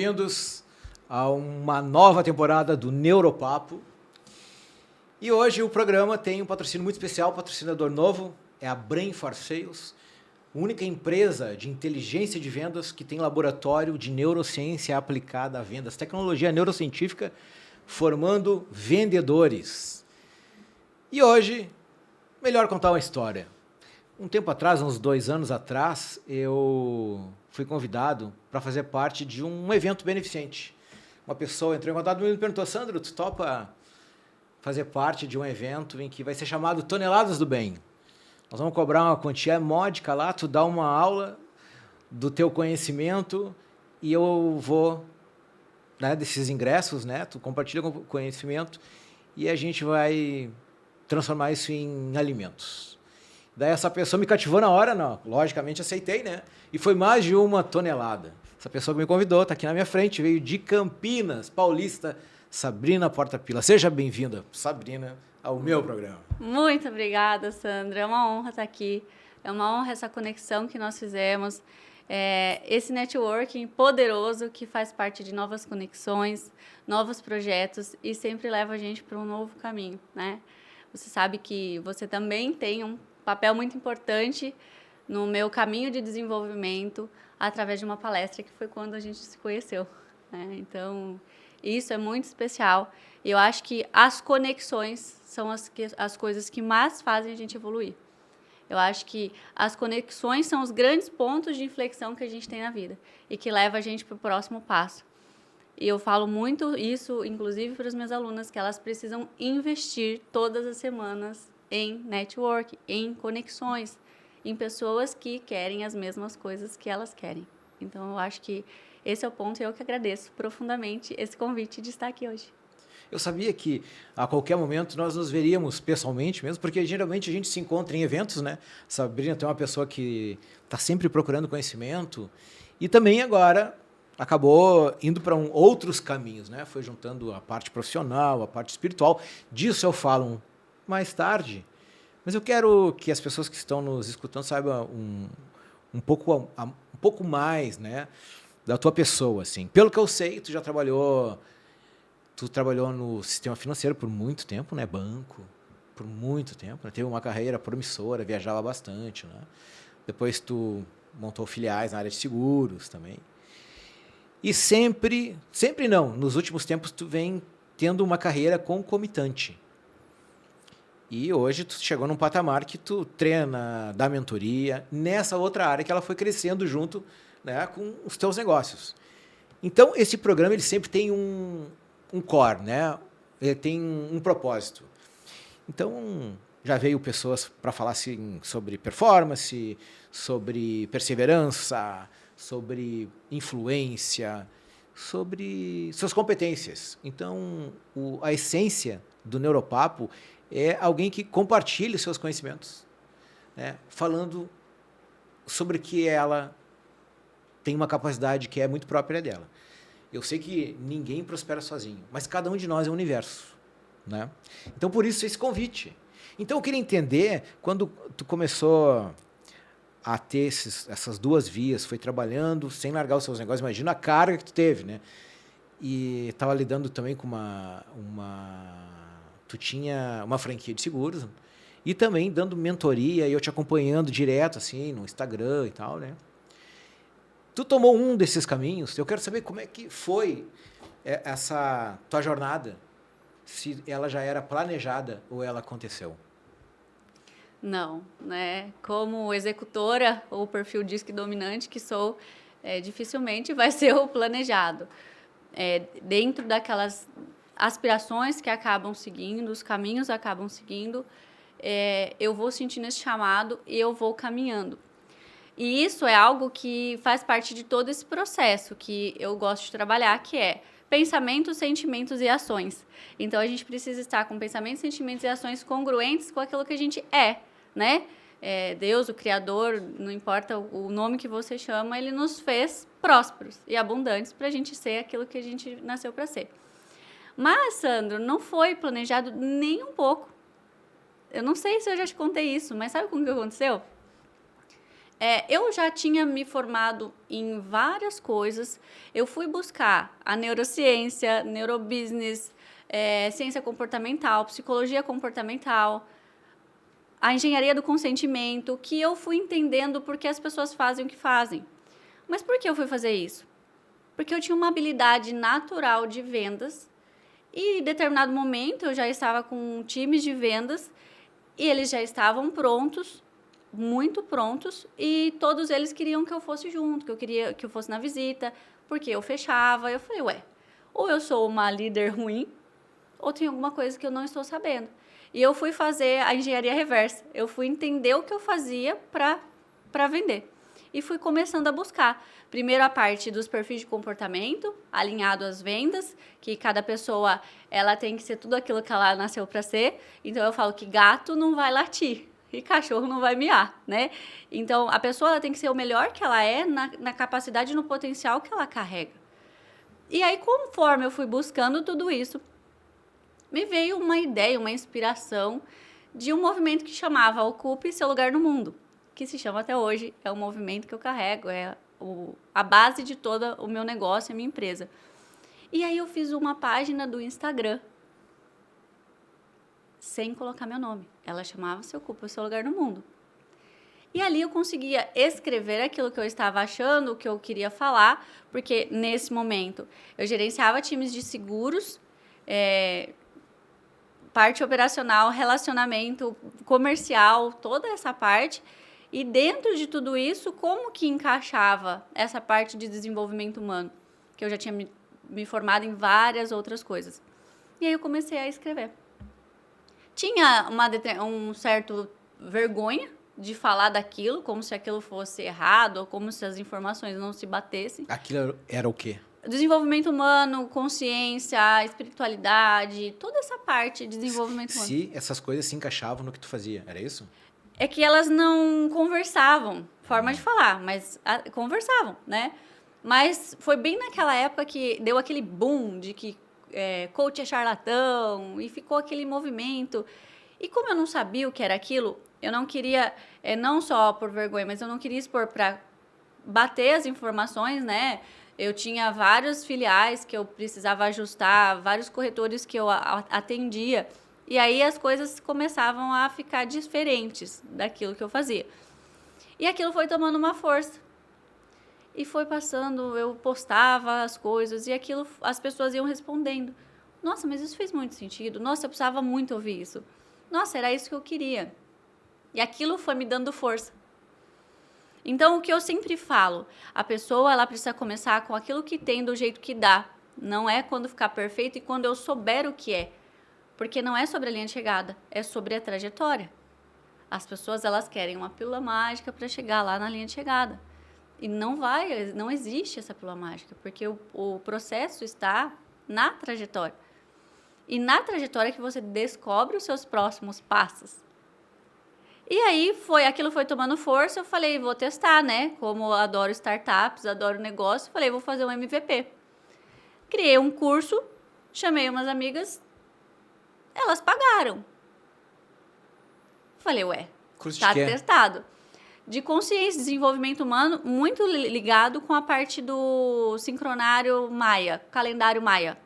bem-vindos a uma nova temporada do Neuropapo. E hoje o programa tem um patrocínio muito especial, patrocinador novo, é a Brain for Sales, única empresa de inteligência de vendas que tem laboratório de neurociência aplicada a vendas, tecnologia neurocientífica, formando vendedores. E hoje, melhor contar uma história. Um tempo atrás, uns 2 anos atrás, eu fui convidado para fazer parte de um evento beneficente. Uma pessoa entrou em contato comigo e me perguntou: Sandro, tu topa fazer parte de um evento em que vai ser chamado Toneladas do Bem? Nós vamos cobrar uma quantia módica lá, tu dá uma aula do teu conhecimento e eu vou, né, desses ingressos, né, tu compartilha com o conhecimento e a gente vai transformar isso em alimentos. Daí essa pessoa me cativou na hora, não, logicamente aceitei, né? E foi mais de 1 tonelada. Essa pessoa que me convidou está aqui na minha frente, veio de Campinas, paulista, Sabrina Portapila. Seja bem-vinda, Sabrina, ao meu programa. Muito obrigada, Sandra. É uma honra estar aqui. É uma honra essa conexão que nós fizemos. Esse networking poderoso que faz parte de novas conexões, novos projetos e sempre leva a gente para um novo caminho, né? Você sabe que você também tem um papel muito importante no meu caminho de desenvolvimento através de uma palestra que foi quando a gente se conheceu, né? Então, isso é muito especial. Eu acho que as conexões são as coisas que mais fazem a gente evoluir. Eu acho que as conexões são os grandes pontos de inflexão que a gente tem na vida e que leva a gente para o próximo passo. E eu falo muito isso, inclusive, para as minhas alunas, que elas precisam investir todas as semanas em network, em conexões, em pessoas que querem as mesmas coisas que elas querem. Então, eu acho que esse é o ponto e eu que agradeço profundamente esse convite de estar aqui hoje. Eu sabia que a qualquer momento nós nos veríamos pessoalmente mesmo, porque geralmente a gente se encontra em eventos, né? Sabrina tem uma pessoa que está sempre procurando conhecimento e também agora acabou indo para outros caminhos, né? Foi juntando a parte profissional, a parte espiritual. Disso eu falo mais tarde, mas eu quero que as pessoas que estão nos escutando saibam um pouco mais, né, da tua pessoa, assim. Pelo que eu sei, tu trabalhou no sistema financeiro por muito tempo, né, banco, por muito tempo, né? Teve uma carreira promissora, viajava bastante, né? Depois tu montou filiais na área de seguros também. E sempre não, nos últimos tempos tu vem tendo uma carreira concomitante. E hoje tu chegou num patamar que tu treina, dá mentoria, nessa outra área que ela foi crescendo junto, né, com os teus negócios. Então, esse programa ele sempre tem um core, né? Ele tem um propósito. Então, já veio pessoas para falar assim, sobre performance, sobre perseverança, sobre influência, sobre suas competências. Então, a essência do Neuropapo é alguém que compartilha os seus conhecimentos, né? Falando sobre que ela tem uma capacidade que é muito própria dela. Eu sei que ninguém prospera sozinho, mas cada um de nós é um universo, né? Então, por isso, esse convite. Então, eu queria entender, quando tu começou a ter essas 2 vias, foi trabalhando sem largar os seus negócios, imagina a carga que tu teve, né? E estava lidando também com tu tinha uma franquia de seguros e também dando mentoria e eu te acompanhando direto, assim, no Instagram e tal, né? Tu tomou um desses caminhos, eu quero saber como é que foi essa tua jornada, se ela já era planejada ou ela aconteceu. Não, né? Como executora ou perfil disque dominante que sou, dificilmente vai ser o planejado. Dentro daquelas aspirações que acabam seguindo, os caminhos acabam seguindo, eu vou sentindo esse chamado e eu vou caminhando. E isso é algo que faz parte de todo esse processo que eu gosto de trabalhar, que é pensamentos, sentimentos e ações. Então, a gente precisa estar com pensamentos, sentimentos e ações congruentes com aquilo que a gente é, né? Deus, o Criador, não importa o nome que você chama, ele nos fez prósperos e abundantes para a gente ser aquilo que a gente nasceu para ser. Mas, Sandro, não foi planejado nem um pouco. Eu não sei se eu já te contei isso, mas sabe como que aconteceu? Eu já tinha me formado em várias coisas. Eu fui buscar a neurociência, neurobusiness, ciência comportamental, psicologia comportamental, a engenharia do consentimento, que eu fui entendendo por que as pessoas fazem o que fazem. Mas por que eu fui fazer isso? Porque eu tinha uma habilidade natural de vendas e, em determinado momento, eu já estava com times de vendas e eles já estavam prontos, muito prontos, e todos eles queriam que eu fosse junto, que eu queria que eu fosse na visita, porque eu fechava. Eu falei, ou eu sou uma líder ruim, ou tem alguma coisa que eu não estou sabendo. E eu fui fazer a engenharia reversa. Eu fui entender o que eu fazia para vender. E fui começando a buscar. Primeiro a parte dos perfis de comportamento, alinhado às vendas, que cada pessoa ela tem que ser tudo aquilo que ela nasceu para ser. Então, eu falo que gato não vai latir e cachorro não vai miar, né? Então, a pessoa ela tem que ser o melhor que ela é na capacidade e no potencial que ela carrega. E aí, conforme eu fui buscando tudo isso, me veio uma ideia, uma inspiração de um movimento que chamava Ocupe Seu Lugar no Mundo, que se chama até hoje, é o movimento que eu carrego, a base de todo o meu negócio, a minha empresa. E aí eu fiz uma página do Instagram, sem colocar meu nome. Ela chamava-se Ocupe o Seu Lugar no Mundo. E ali eu conseguia escrever aquilo que eu estava achando, o que eu queria falar, porque nesse momento eu gerenciava times de seguros, parte operacional, relacionamento comercial, toda essa parte. E dentro de tudo isso, como que encaixava essa parte de desenvolvimento humano? Que eu já tinha me formado em várias outras coisas. E aí eu comecei a escrever. Tinha um certo vergonha de falar daquilo, como se aquilo fosse errado, ou como se as informações não se batessem. Aquilo era o quê? Desenvolvimento humano, consciência, espiritualidade, toda essa parte de desenvolvimento humano. Se essas coisas se encaixavam no que tu fazia, era isso? É que elas não conversavam, forma de falar, mas conversavam, né? Mas foi bem naquela época que deu aquele boom de que coach é charlatão, e ficou aquele movimento. E como eu não sabia o que era aquilo, eu não queria, não só por vergonha, mas eu não queria expor para bater as informações, né? Eu tinha vários filiais que eu precisava ajustar, vários corretores que eu atendia. E aí as coisas começavam a ficar diferentes daquilo que eu fazia. E aquilo foi tomando uma força. E foi passando, eu postava as coisas e aquilo as pessoas iam respondendo. Nossa, mas isso fez muito sentido. Nossa, eu precisava muito ouvir isso. Nossa, era isso que eu queria. E aquilo foi me dando força. Então, o que eu sempre falo, a pessoa ela precisa começar com aquilo que tem do jeito que dá. Não é quando ficar perfeito e quando eu souber o que é. Porque não é sobre a linha de chegada, é sobre a trajetória. As pessoas elas querem uma pílula mágica para chegar lá na linha de chegada. E não existe essa pílula mágica, porque o processo está na trajetória. E na trajetória que você descobre os seus próximos passos. E aí, aquilo foi tomando força, eu falei, vou testar, né? Como eu adoro startups, adoro negócio, falei, vou fazer um MVP. Criei um curso, chamei umas amigas, elas pagaram. Falei, tá testado. De consciência, desenvolvimento humano, muito ligado com a parte do sincronário Maia, calendário Maia,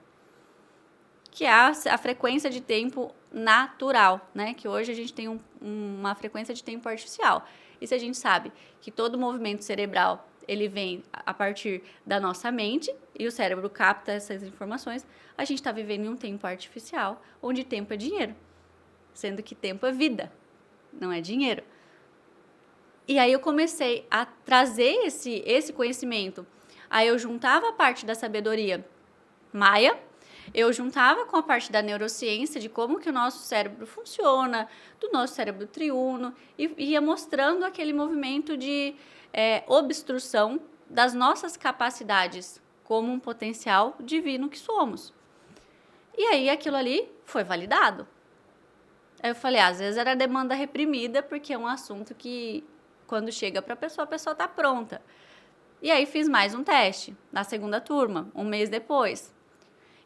que é a frequência de tempo natural, né? Que hoje a gente tem uma frequência de tempo artificial. E se a gente sabe que todo movimento cerebral ele vem a partir da nossa mente e o cérebro capta essas informações, a gente está vivendo em um tempo artificial, onde tempo é dinheiro, sendo que tempo é vida, não é dinheiro. E aí eu comecei a trazer esse conhecimento. Aí eu juntava a parte da sabedoria Maia, eu juntava com a parte da neurociência, de como que o nosso cérebro funciona, do nosso cérebro triuno, e ia mostrando aquele movimento de obstrução das nossas capacidades como um potencial divino que somos. E aí aquilo ali foi validado. Aí eu falei, às vezes era demanda reprimida, porque é um assunto que quando chega para a pessoa está pronta. E aí fiz mais um teste, na segunda turma, um mês depois.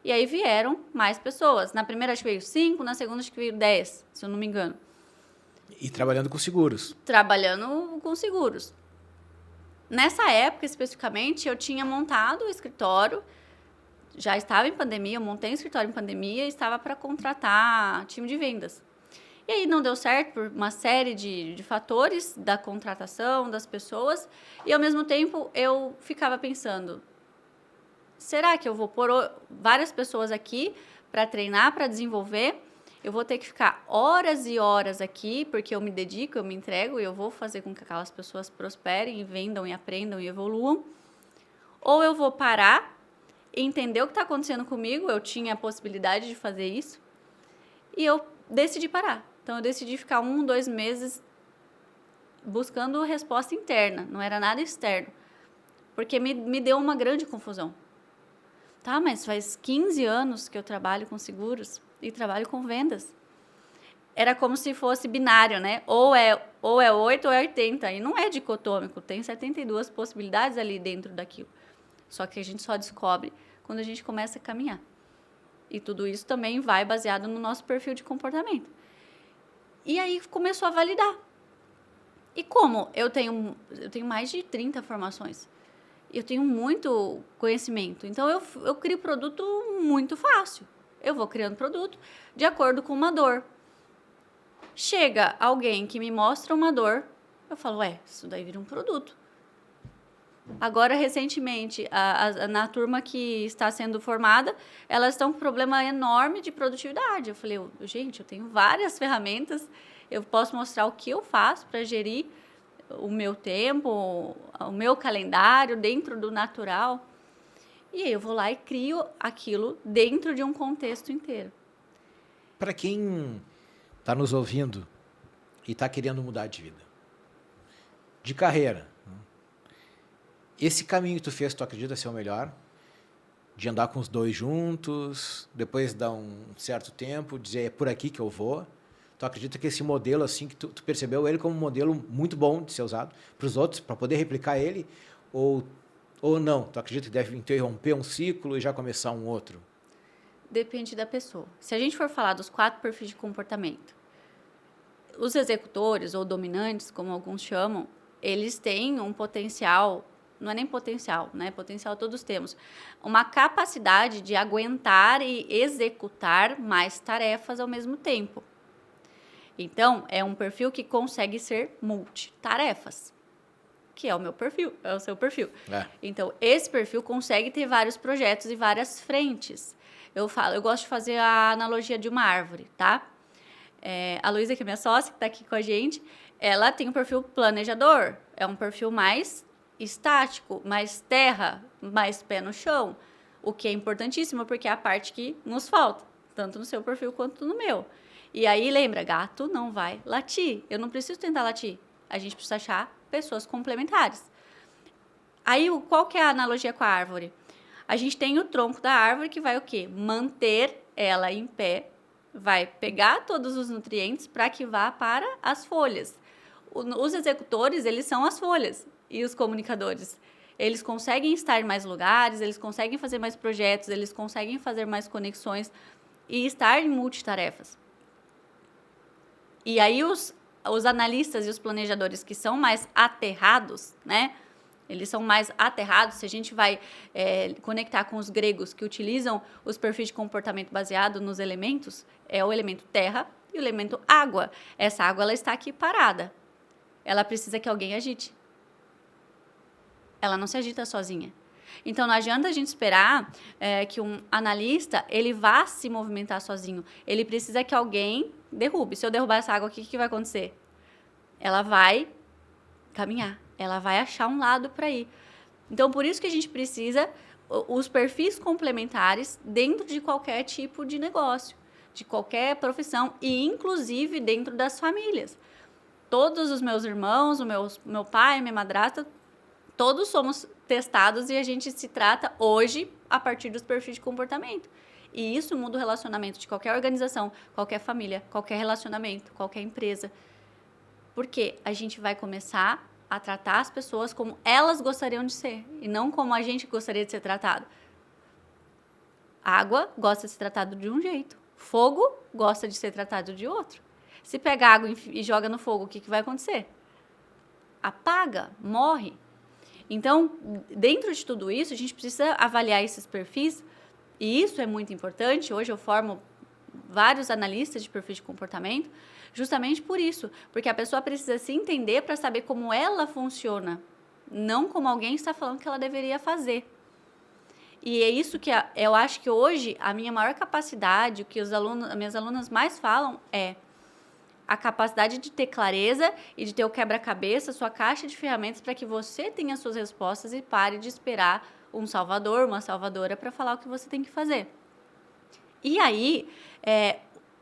E aí vieram mais pessoas. Na primeira acho que veio 5, na segunda acho que veio 10, se eu não me engano. E trabalhando com seguros. Trabalhando com seguros. Nessa época, especificamente, eu tinha montado o escritório, já estava em pandemia, eu montei um escritório em pandemia e estava para contratar time de vendas. E aí não deu certo por uma série de fatores da contratação das pessoas e, ao mesmo tempo, eu ficava pensando, será que eu vou pôr várias pessoas aqui para treinar, para desenvolver? Eu vou ter que ficar horas e horas aqui, porque eu me dedico, eu me entrego e eu vou fazer com que aquelas pessoas prosperem, e vendam e aprendam e evoluam. Ou eu vou parar, entender o que está acontecendo comigo, eu tinha a possibilidade de fazer isso, e eu decidi parar. Então, eu decidi ficar 1, 2 meses buscando resposta interna, não era nada externo, porque me deu uma grande confusão. Tá, mas faz 15 anos que eu trabalho com seguros e trabalho com vendas. Era como se fosse binário, né? Ou é 8 ou é 80. E não é dicotômico, tem 72 possibilidades ali dentro daquilo. Só que a gente só descobre quando a gente começa a caminhar. E tudo isso também vai baseado no nosso perfil de comportamento. E aí começou a validar. E como eu tenho mais de 30 formações, eu tenho muito conhecimento, então eu crio produto muito fácil. Eu vou criando produto de acordo com uma dor. Chega alguém que me mostra uma dor, eu falo, isso daí vira um produto. Agora, recentemente, na turma que está sendo formada, elas estão com um problema enorme de produtividade. Eu falei, gente, eu tenho várias ferramentas, eu posso mostrar o que eu faço para gerir o meu tempo, o meu calendário dentro do natural. E aí eu vou lá e crio aquilo dentro de um contexto inteiro. Para quem está nos ouvindo e está querendo mudar de vida, de carreira, esse caminho que tu fez, tu acredita ser o melhor? De andar com os dois juntos, depois dar um certo tempo, dizer é por aqui que eu vou? Tu acredita que esse modelo, assim, que tu percebeu ele como um modelo muito bom de ser usado para os outros, para poder replicar ele? Ou não? Tu acredita que deve interromper um ciclo e já começar um outro? Depende da pessoa. Se a gente for falar dos 4 perfis de comportamento, os executores ou dominantes, como alguns chamam, eles têm um potencial, não é nem potencial, né? Potencial todos temos. Uma capacidade de aguentar e executar mais tarefas ao mesmo tempo. Então, é um perfil que consegue ser multitarefas, que é o meu perfil, é o seu perfil. Então, esse perfil consegue ter vários projetos e várias frentes. Eu gosto de fazer a analogia de uma árvore, tá? A Luísa, que é minha sócia, que está aqui com a gente, ela tem um perfil planejador, é um perfil mais estático, mais terra, mais pé no chão, o que é importantíssimo porque é a parte que nos falta, tanto no seu perfil quanto no meu. E aí, lembra, gato não vai latir. Eu não preciso tentar latir. A gente precisa achar pessoas complementares. Aí, qual que é a analogia com a árvore? A gente tem o tronco da árvore que vai o quê? Manter ela em pé, vai pegar todos os nutrientes para que vá para as folhas. Os executores, eles são as folhas. E os comunicadores, eles conseguem estar em mais lugares, eles conseguem fazer mais projetos, eles conseguem fazer mais conexões e estar em multitarefas. E aí os analistas e os planejadores que são mais aterrados, né? Eles são mais aterrados. Se a gente vai conectar com os gregos que utilizam os perfis de comportamento baseado nos elementos, é o elemento terra e o elemento água. Essa água, ela está aqui parada. Ela precisa que alguém agite. Ela não se agita sozinha. Então, não adianta a gente esperar que um analista ele vá se movimentar sozinho. Ele precisa que alguém derrube. Se eu derrubar essa água aqui, o que vai acontecer? Ela vai caminhar. Ela vai achar um lado para ir. Então, por isso que a gente precisa os perfis complementares dentro de qualquer tipo de negócio, de qualquer profissão e, inclusive, dentro das famílias. Todos os meus irmãos, meu pai, minha madrasta, todos somos testados e a gente se trata hoje a partir dos perfis de comportamento. E isso muda o relacionamento de qualquer organização, qualquer família, qualquer relacionamento, qualquer empresa. Porque a gente vai começar a tratar as pessoas como elas gostariam de ser e não como a gente gostaria de ser tratado. Água gosta de ser tratado de um jeito. Fogo gosta de ser tratado de outro. Se pega água e joga no fogo, o que vai acontecer? Apaga, morre. Então, dentro de tudo isso, a gente precisa avaliar esses perfis, e isso é muito importante. Hoje eu formo vários analistas de perfil de comportamento, justamente por isso, porque a pessoa precisa se entender para saber como ela funciona, não como alguém está falando que ela deveria fazer. E é isso que eu acho que hoje a minha maior capacidade, o que as minhas alunas mais falam é a capacidade de ter clareza e de ter o quebra-cabeça, sua caixa de ferramentas para que você tenha suas respostas e pare de esperar um salvador, uma salvadora para falar o que você tem que fazer. E aí,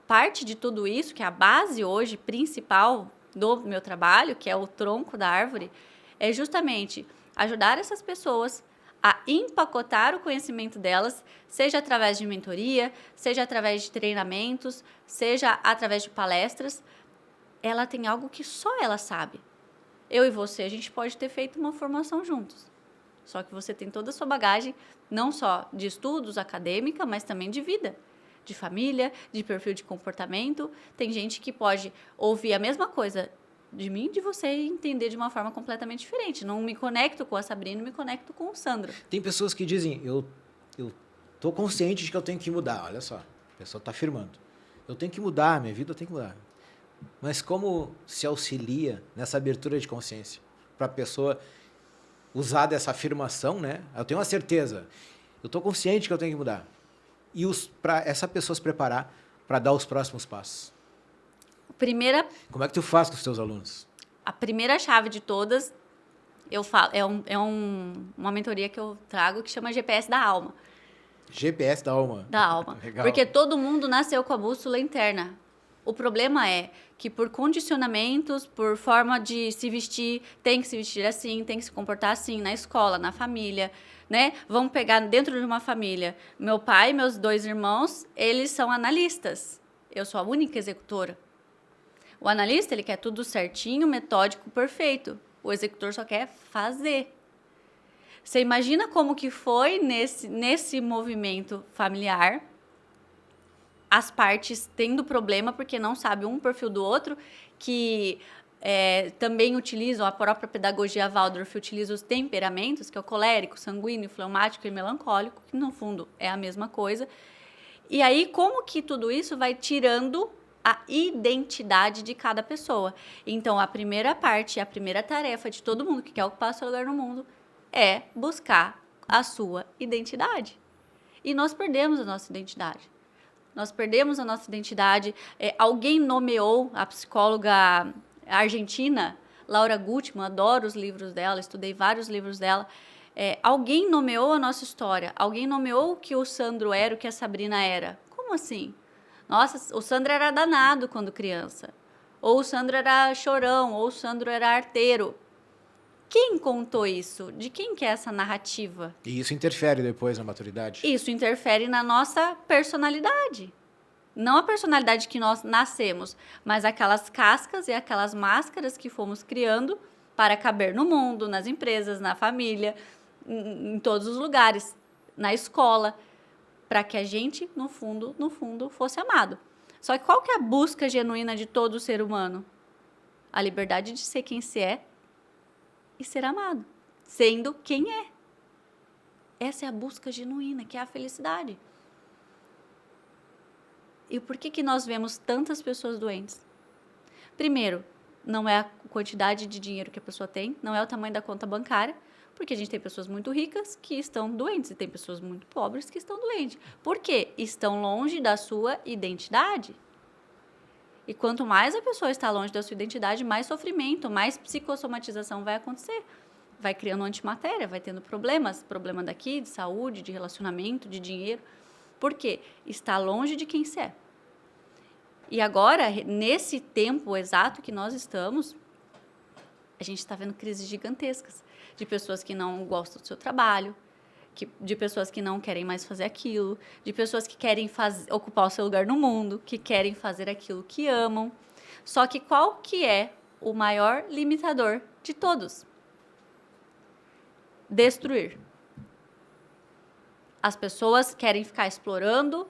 parte de tudo isso, que é a base hoje principal do meu trabalho, que é o tronco da árvore, é justamente ajudar essas pessoas a empacotar o conhecimento delas, seja através de mentoria, seja através de treinamentos, seja através de palestras. Ela tem algo que só ela sabe. Eu e você, a gente pode ter feito uma formação juntos. Só que você tem toda a sua bagagem, não só de estudos acadêmica, mas também de vida, de família, de perfil de comportamento. Tem gente que pode ouvir a mesma coisa de mim e de você e entender de uma forma completamente diferente. Não me conecto com a Sabrina, me conecto com o Sandro. Tem pessoas que dizem, eu tô consciente de que eu tenho que mudar. Olha só, a pessoa está afirmando. Eu tenho que mudar, minha vida tem que mudar. Mas como se auxilia nessa abertura de consciência para a pessoa usar dessa afirmação, né? Eu tenho uma certeza, eu estou consciente que eu tenho que mudar. E para essa pessoa se preparar para dar os próximos passos. Como é que tu faz com os teus alunos? A primeira chave de todas, eu falo, uma mentoria que eu trago que chama GPS da alma. GPS da alma. Da alma. Legal. Porque todo mundo nasceu com a bússola interna. O problema é que por condicionamentos, por forma de se vestir, tem que se vestir assim, tem que se comportar assim, na escola, na família, né? Vamos pegar dentro de uma família. Meu pai e meus 2 irmãos, eles são analistas. Eu sou a única executora. O analista, ele quer tudo certinho, metódico, perfeito. O executor só quer fazer. Você imagina como que foi nesse movimento familiar, as partes tendo problema porque não sabe um perfil do outro, que também utilizam a própria pedagogia Waldorf, utiliza os temperamentos, que é o colérico, sanguíneo, fleumático e melancólico, que no fundo é a mesma coisa. E aí, como que tudo isso vai tirando a identidade de cada pessoa? Então, a primeira parte, a primeira tarefa de todo mundo que quer ocupar seu lugar no mundo é buscar a sua identidade. E nós perdemos a nossa identidade. Nós perdemos a nossa identidade. Alguém nomeou a psicóloga argentina, Laura Gutman, adoro os livros dela, estudei vários livros dela. Alguém nomeou a nossa história. Alguém nomeou o que o Sandro era, o que a Sabrina era. Como assim? Nossa, o Sandro era danado quando criança. Ou o Sandro era chorão, ou o Sandro era arteiro. Quem contou isso? De quem que é essa narrativa? E isso interfere depois na maturidade? Isso interfere na nossa personalidade. Não a personalidade que nós nascemos, mas aquelas cascas e aquelas máscaras que fomos criando para caber no mundo, nas empresas, na família, em todos os lugares, na escola, para que a gente, no fundo, fosse amado. Só que qual que é a busca genuína de todo ser humano? A liberdade de ser quem se é e ser amado, sendo quem é. Essa é a busca genuína, que é a felicidade. E por que nós vemos tantas pessoas doentes? Primeiro, não é a quantidade de dinheiro que a pessoa tem, não é o tamanho da conta bancária, porque a gente tem pessoas muito ricas que estão doentes e tem pessoas muito pobres que estão doentes. Por quê? Estão longe da sua identidade. E quanto mais a pessoa está longe da sua identidade, mais sofrimento, mais psicossomatização vai acontecer. Vai criando antimatéria, vai tendo problemas, problema daqui, de saúde, de relacionamento, de dinheiro. Por quê? Está longe de quem se é. E agora, nesse tempo exato que nós estamos, a gente está vendo crises gigantescas de pessoas que não gostam do seu trabalho, de pessoas que não querem mais fazer aquilo, de pessoas que querem ocupar o seu lugar no mundo, que querem fazer aquilo que amam. Só que qual que é o maior limitador de todos? Destruir. As pessoas querem ficar explorando,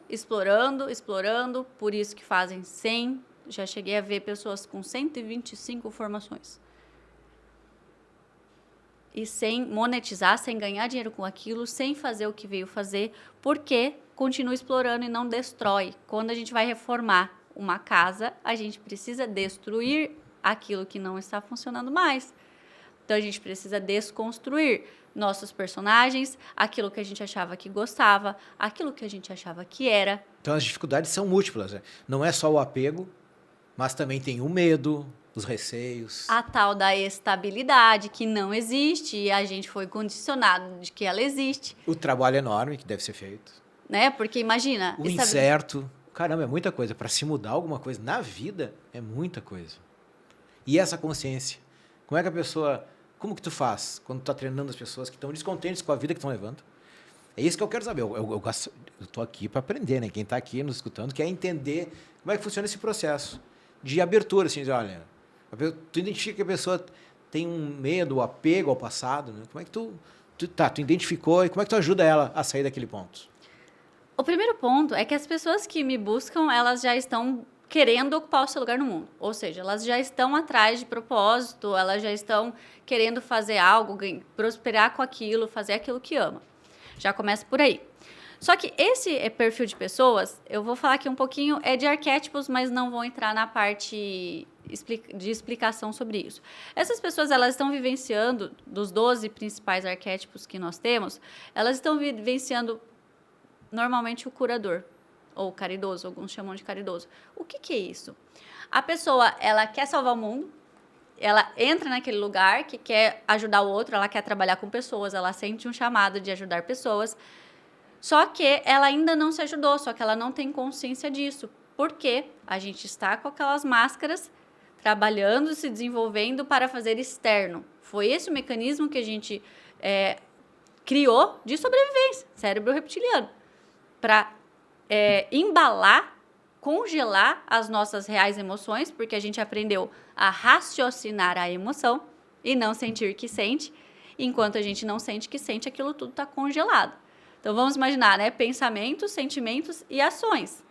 por isso que fazem 100. Já cheguei a ver pessoas com 125 formações. e sem monetizar, sem ganhar dinheiro com aquilo, sem fazer o que veio fazer, porque continua explorando e não destrói. Quando a gente vai reformar uma casa, a gente precisa destruir aquilo que não está funcionando mais. Então, a gente precisa desconstruir nossos personagens, aquilo que a gente achava que gostava, aquilo que a gente achava que era. Então, as dificuldades são múltiplas, né? Não é só o apego, mas também tem o medo, os receios. A tal da estabilidade, que não existe, e a gente foi condicionado de que ela existe. O trabalho enorme que deve ser feito. Né? Porque imagina... O incerto. Caramba, é muita coisa. Para se mudar alguma coisa na vida, é muita coisa. E essa consciência. Como é que a pessoa... Como que tu faz quando tu tá treinando as pessoas que estão descontentes com a vida que estão levando? É isso que eu quero saber. Eu tô aqui para aprender, né? Quem está aqui nos escutando quer entender como é que funciona esse processo de abertura, assim, de, olha, tu identifica que a pessoa tem um medo, um apego ao passado, né? Como é que tu identificou e como é que tu ajuda ela a sair daquele ponto? O primeiro ponto é que as pessoas que me buscam, elas já estão querendo ocupar o seu lugar no mundo. Ou seja, elas já estão atrás de propósito, elas já estão querendo fazer algo, prosperar com aquilo, fazer aquilo que ama. Já começa por aí. Só que esse perfil de pessoas, eu vou falar aqui um pouquinho, é de arquétipos, mas não vou entrar na parte de explicação sobre isso. Essas pessoas, elas estão vivenciando, dos 12 principais arquétipos que nós temos, elas estão vivenciando normalmente o curador, ou caridoso, alguns chamam de caridoso. O que é isso? A pessoa, ela quer salvar o mundo, ela entra naquele lugar que quer ajudar o outro, ela quer trabalhar com pessoas, ela sente um chamado de ajudar pessoas, só que ela ainda não se ajudou, só que ela não tem consciência disso, porque a gente está com aquelas máscaras trabalhando, se desenvolvendo para fazer externo. Foi esse o mecanismo que a gente criou de sobrevivência, cérebro reptiliano, para embalar, congelar as nossas reais emoções, porque a gente aprendeu a raciocinar a emoção e não sentir que sente. Enquanto a gente não sente que sente, aquilo tudo está congelado. Então, vamos imaginar, né? Pensamentos, sentimentos e ações.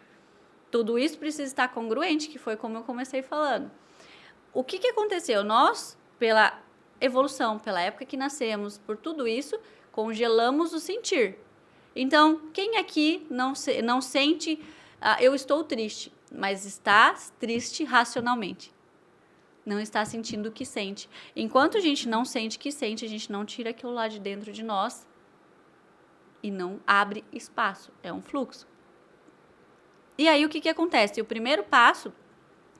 Tudo isso precisa estar congruente, que foi como eu comecei falando. O que aconteceu? Nós, pela evolução, pela época que nascemos, por tudo isso, congelamos o sentir. Então, quem aqui não sente, eu estou triste, mas está triste racionalmente? Não está sentindo o que sente. Enquanto a gente não sente o que sente, a gente não tira aquilo lá de dentro de nós e não abre espaço. É um fluxo. E aí, o que acontece? O primeiro passo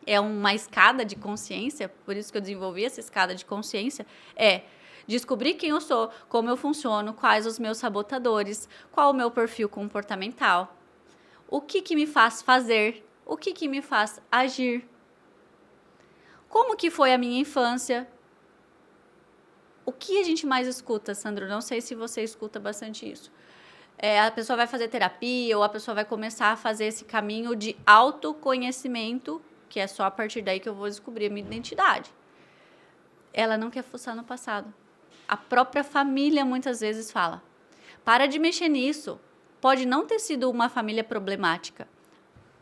é uma escada de consciência, por isso que eu desenvolvi essa escada de consciência, é descobrir quem eu sou, como eu funciono, quais os meus sabotadores, qual o meu perfil comportamental, o que me faz fazer, o que me faz agir, como que foi a minha infância. O que a gente mais escuta, Sandro? Não sei se você escuta bastante isso. A pessoa vai fazer terapia ou a pessoa vai começar a fazer esse caminho de autoconhecimento, que é só a partir daí que eu vou descobrir a minha identidade. Ela não quer fuçar no passado. A própria família muitas vezes fala, para de mexer nisso. Pode não ter sido uma família problemática.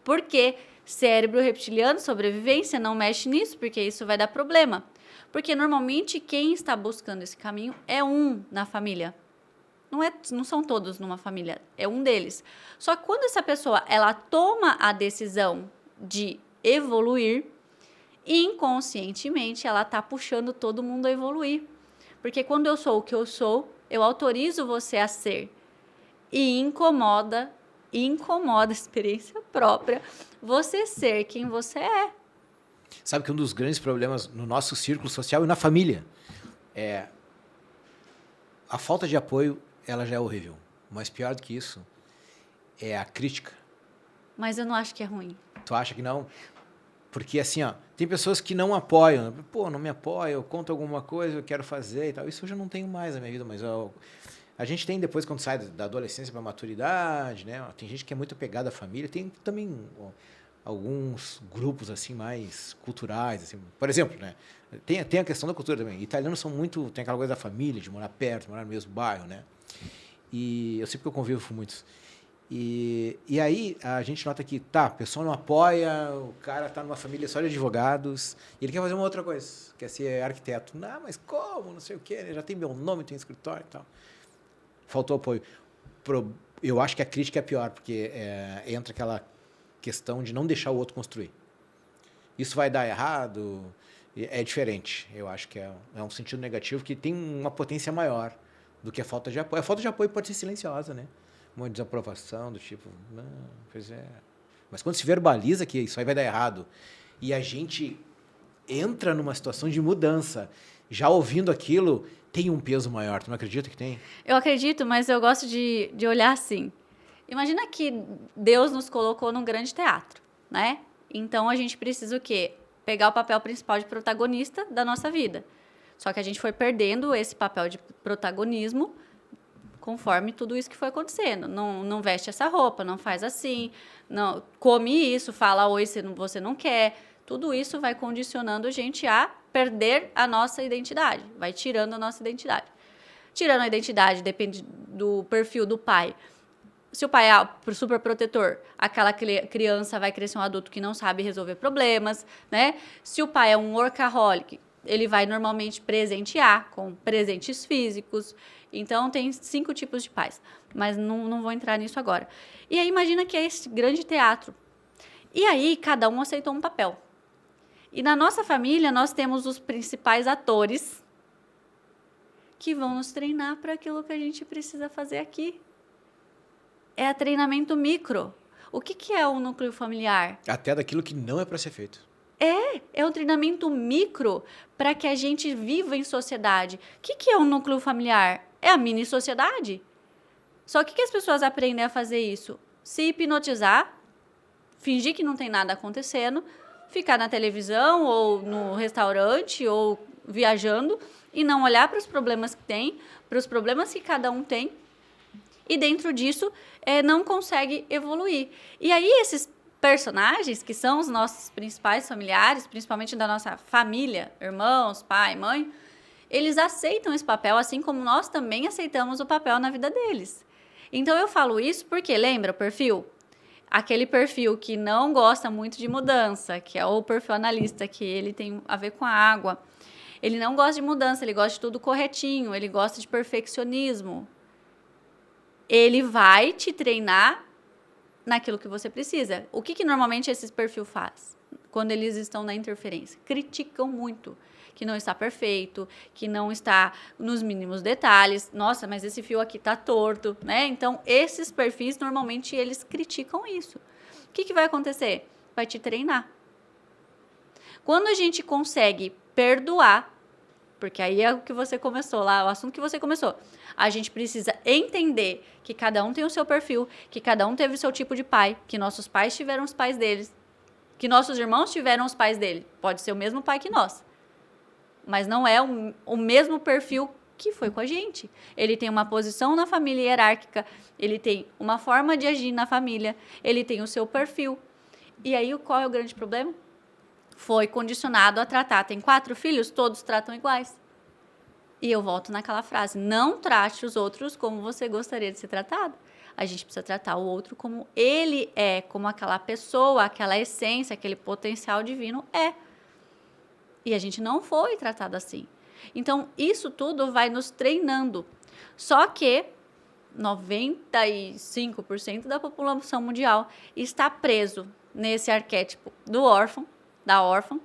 Porque cérebro reptiliano, sobrevivência, não mexe nisso, porque isso vai dar problema. Porque normalmente quem está buscando esse caminho é um na família. Não são todos numa família, é um deles. Só que quando essa pessoa ela toma a decisão de evoluir, inconscientemente ela está puxando todo mundo a evoluir. Porque quando eu sou o que eu sou, eu autorizo você a ser. E incomoda experiência própria, você ser quem você é. Sabe que um dos grandes problemas no nosso círculo social e na família é a falta de apoio, ela já é horrível. Mas pior do que isso é a crítica. Mas eu não acho que é ruim. Tu acha que não? Porque assim, ó, tem pessoas que não apoiam. Pô, não me apoia, eu conto alguma coisa, eu quero fazer e tal. Isso eu já não tenho mais na minha vida, mas a gente tem depois, quando sai da adolescência para a maturidade, né? Tem gente que é muito apegada à família, tem também alguns grupos assim mais culturais, assim. Por exemplo, né? Tem a questão da cultura também. Italianos são muito, tem aquela coisa da família, de morar perto, morar no mesmo bairro, né? E eu sei porque eu convivo com muitos. E aí a gente nota que, tá, a pessoa não apoia, o cara tá numa família só de advogados, e ele quer fazer uma outra coisa, quer ser arquiteto. Não, mas como? Não sei o quê, já tem meu nome, tem escritório e tal. Faltou apoio. Eu acho que a crítica é pior, porque entra aquela questão de não deixar o outro construir. Isso vai dar errado, é diferente. Eu acho que é um sentido negativo que tem uma potência maior do que a falta de apoio. A falta de apoio pode ser silenciosa, né? Uma desaprovação do tipo, não, pois é. Mas quando se verbaliza que isso aí vai dar errado e a gente entra numa situação de mudança, já ouvindo aquilo, tem um peso maior. Tu não acredita que tem? Eu acredito, mas eu gosto de olhar assim. Imagina que Deus nos colocou num grande teatro, né? Então a gente precisa o quê? Pegar o papel principal de protagonista da nossa vida. Só que a gente foi perdendo esse papel de protagonismo conforme tudo isso que foi acontecendo. Não veste essa roupa, não faz assim, não come isso, fala oi se você não quer. Tudo isso vai condicionando a gente a perder a nossa identidade, vai tirando a nossa identidade. Tirando a identidade, depende do perfil do pai. Se o pai é super protetor, aquela criança vai crescer um adulto que não sabe resolver problemas, né? Se o pai é um workaholic, ele vai normalmente presentear com presentes físicos. Então, tem 5 tipos de pais, mas não vou entrar nisso agora. E aí, imagina que é esse grande teatro. E aí, cada um aceitou um papel. E na nossa família, nós temos os principais atores que vão nos treinar para aquilo que a gente precisa fazer aqui. É treinamento micro. O que é o núcleo familiar? Até daquilo que não é para ser feito. É um treinamento micro para que a gente viva em sociedade. O que é um núcleo familiar? É a mini sociedade. Só que as pessoas aprendem a fazer isso? Se hipnotizar, fingir que não tem nada acontecendo, ficar na televisão ou no restaurante ou viajando e não olhar para os problemas que tem, para os problemas que cada um tem. E dentro disso, não consegue evoluir. E aí esses personagens, que são os nossos principais familiares, principalmente da nossa família, irmãos, pai, mãe, eles aceitam esse papel, assim como nós também aceitamos o papel na vida deles. Então, eu falo isso porque, lembra o perfil? Aquele perfil que não gosta muito de mudança, que é o perfil analista, que ele tem a ver com a água. Ele não gosta de mudança, ele gosta de tudo corretinho, ele gosta de perfeccionismo. Ele vai te treinar naquilo que você precisa. O que normalmente esse perfil faz quando eles estão na interferência? Criticam muito, que não está perfeito, que não está nos mínimos detalhes. Nossa, mas esse fio aqui está torto, né? Então, esses perfis, normalmente, eles criticam isso. O que vai acontecer? Vai te treinar. Quando a gente consegue perdoar, porque aí é o que você começou lá, o assunto que você começou. A gente precisa entender que cada um tem o seu perfil, que cada um teve o seu tipo de pai, que nossos pais tiveram os pais deles, que nossos irmãos tiveram os pais dele. Pode ser o mesmo pai que nós, mas não é o mesmo perfil que foi com a gente. Ele tem uma posição na família hierárquica, ele tem uma forma de agir na família, ele tem o seu perfil. E aí, qual é o grande problema? Foi condicionado a tratar. Tem 4 filhos, todos tratam iguais. E eu volto naquela frase, não trate os outros como você gostaria de ser tratado. A gente precisa tratar o outro como ele é, como aquela pessoa, aquela essência, aquele potencial divino é. E a gente não foi tratado assim. Então, isso tudo vai nos treinando. Só que 95% da população mundial está preso nesse arquétipo do órfão, da órfã,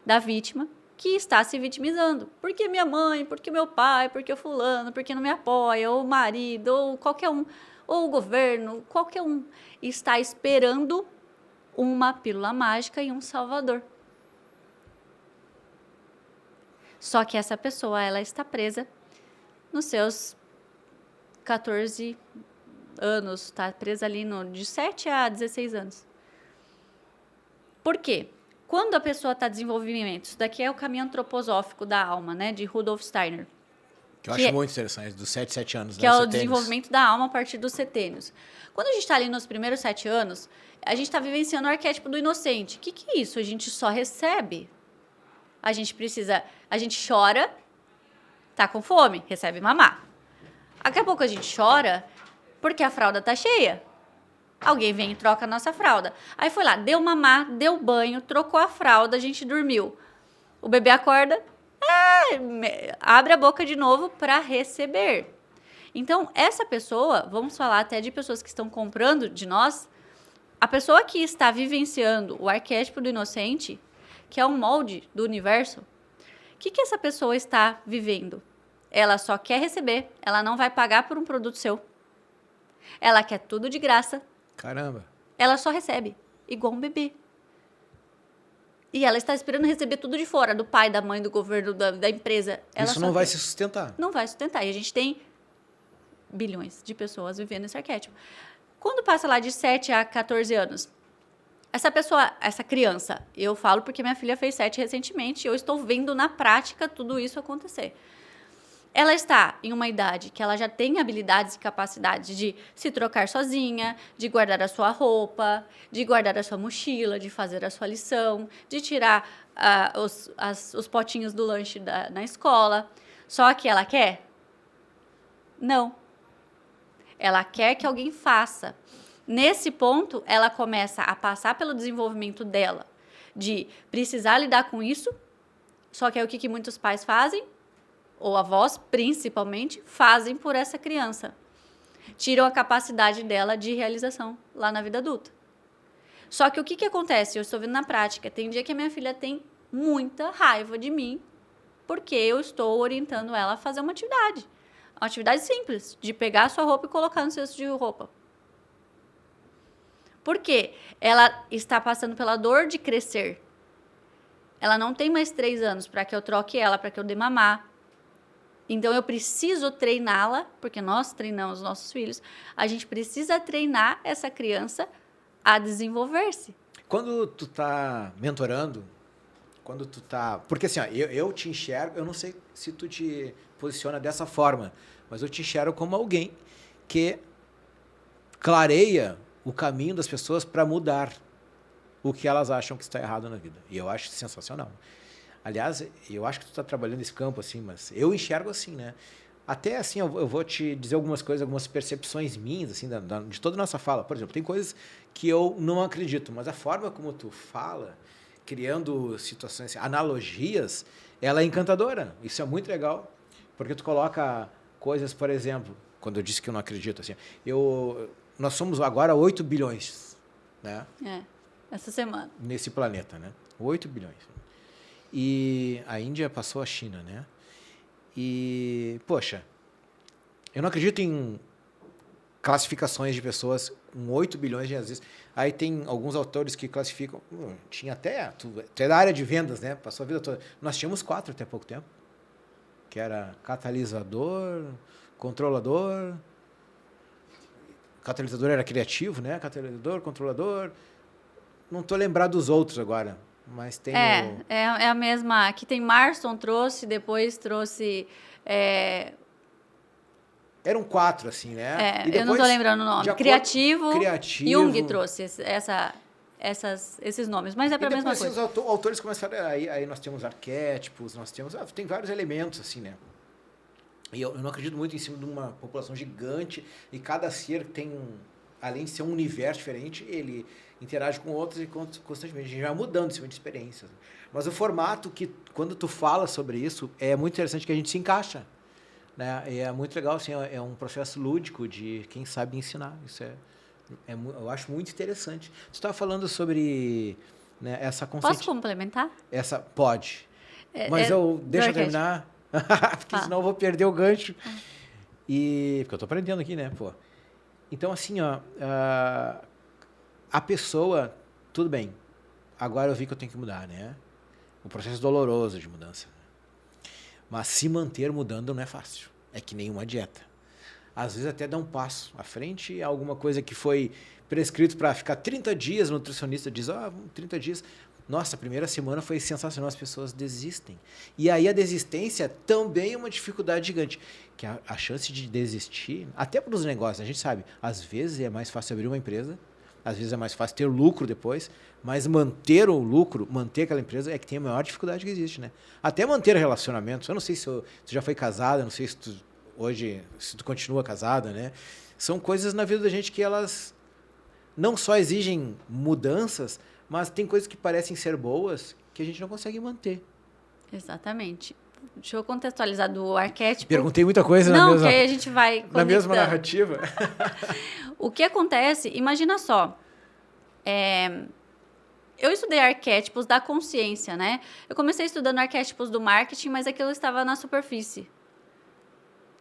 da vítima, que está se vitimizando. Por que minha mãe, por que meu pai, por que o fulano, por que não me apoia, ou o marido, ou qualquer um, ou o governo, qualquer um, está esperando uma pílula mágica e um salvador. Só que essa pessoa, ela está presa nos seus 14 anos, está presa ali de 7 a 16 anos. Por quê? Quando a pessoa está em desenvolvimento, isso daqui é o caminho antroposófico da alma, né, de Rudolf Steiner. Que eu acho muito interessante, dos 7 anos. Que é o desenvolvimento da alma a partir dos setênios. Quando a gente está ali nos primeiros 7 anos, a gente está vivenciando o arquétipo do inocente. O que é isso? A gente só recebe. A gente chora, tá com fome, recebe mamar. Daqui a pouco a gente chora porque a fralda tá cheia. Alguém vem e troca a nossa fralda. Aí foi lá, deu mamar, deu banho, trocou a fralda, a gente dormiu. O bebê acorda, abre a boca de novo para receber. Então, essa pessoa, vamos falar até de pessoas que estão comprando de nós, a pessoa que está vivenciando o arquétipo do inocente, que é um molde do universo, o que essa pessoa está vivendo? Ela só quer receber, ela não vai pagar por um produto seu. Ela quer tudo de graça. Caramba. Ela só recebe, igual um bebê. E ela está esperando receber tudo de fora, do pai, da mãe, do governo, da empresa. Isso não vai se sustentar. Não vai sustentar. E a gente tem bilhões de pessoas vivendo esse arquétipo. Quando passa lá de 7 a 14 anos, essa pessoa, essa criança, eu falo porque minha filha fez 7 recentemente e eu estou vendo na prática tudo isso acontecer. Ela está em uma idade que ela já tem habilidades e capacidades de se trocar sozinha, de guardar a sua roupa, de guardar a sua mochila, de fazer a sua lição, de tirar os potinhos do lanche na escola. Só que ela quer? Não. Ela quer que alguém faça. Nesse ponto, ela começa a passar pelo desenvolvimento dela, de precisar lidar com isso. Só que é o que muitos pais fazem, ou avós, principalmente, fazem por essa criança. Tiram a capacidade dela de realização lá na vida adulta. Só que o que acontece? Eu estou vendo na prática. Tem dia que a minha filha tem muita raiva de mim porque eu estou orientando ela a fazer uma atividade. Uma atividade simples, de pegar a sua roupa e colocar no cesto de roupa. Por quê? Ela está passando pela dor de crescer. Ela não tem mais 3 anos para que eu troque ela, para que eu dê mamar. Então, eu preciso treiná-la, porque nós treinamos nossos filhos, a gente precisa treinar essa criança a desenvolver-se. Quando tu tá mentorando, quando tu tá... Porque assim, ó, eu te enxergo, eu não sei se tu te posiciona dessa forma, mas eu te enxergo como alguém que clareia o caminho das pessoas para mudar o que elas acham que está errado na vida. E eu acho sensacional. Aliás, eu acho que tu está trabalhando nesse campo assim, mas eu enxergo assim, né? Até assim, eu vou te dizer algumas coisas, algumas percepções minhas, assim, de toda a nossa fala. Por exemplo, tem coisas que eu não acredito, mas a forma como tu fala, criando situações, analogias, ela é encantadora. Isso é muito legal, porque tu coloca coisas, por exemplo, quando eu disse que eu não acredito, assim, nós somos agora 8 bilhões, né? Essa semana. Nesse planeta, né? 8 bilhões. E a Índia passou a China, né? E, poxa, eu não acredito em classificações de pessoas com 8 bilhões de vezes. Aí tem alguns autores que classificam, tinha até, tu é da área de vendas, né? Passou a vida toda. Nós tínhamos 4 até pouco tempo, que era catalisador, controlador. Catalisador era criativo, né? Catalisador, controlador. Não estou lembrado dos outros agora. Mas tem é a mesma. Aqui tem Marston trouxe, depois trouxe. Eram 4, assim, né? E depois, eu não estou lembrando o nome. Criativo. Jung trouxe esses nomes, mas é para a mesma coisa. Os autores começaram. Aí nós temos arquétipos, tem vários elementos, assim, né? E eu não acredito muito em cima de uma população gigante e cada ser tem além de ser um universo diferente, ele interage com outros e constantemente. A gente vai mudando em cima de experiências. Mas o formato que, quando tu fala sobre isso, é muito interessante que a gente se encaixa. Né? E é muito legal, assim, é um processo lúdico de quem sabe ensinar. Isso eu acho muito interessante. Tu estava falando sobre, né, essa Posso complementar? Pode. Mas deixa eu terminar, porque senão eu vou perder o gancho. Porque eu estou aprendendo aqui, né? Pô. Então, assim, ó, a pessoa, tudo bem, agora eu vi que eu tenho que mudar, né? O processo doloroso de mudança. Mas se manter mudando não é fácil. É que nem uma dieta. Às vezes até dá um passo à frente, alguma coisa que foi prescrito para ficar 30 dias, o nutricionista diz, 30 dias. Nossa, a primeira semana foi sensacional, as pessoas desistem. E aí a desistência também é uma dificuldade gigante. Que a chance de desistir, até para os negócios, a gente sabe, às vezes é mais fácil abrir uma empresa, às vezes é mais fácil ter lucro depois, mas manter o lucro, manter aquela empresa é que tem a maior dificuldade que existe, né? Até manter relacionamentos. Eu não sei se tu já foi casada, não sei se tu continua casada, né? São coisas na vida da gente que elas não só exigem mudanças, mas tem coisas que parecem ser boas que a gente não consegue manter. Exatamente. Deixa eu contextualizar do arquétipo. Perguntei muita coisa não, na mesma... que aí a gente vai na mesma narrativa. O que acontece, imagina só, eu estudei arquétipos da consciência, né? Eu comecei estudando arquétipos do marketing, mas aquilo estava na superfície.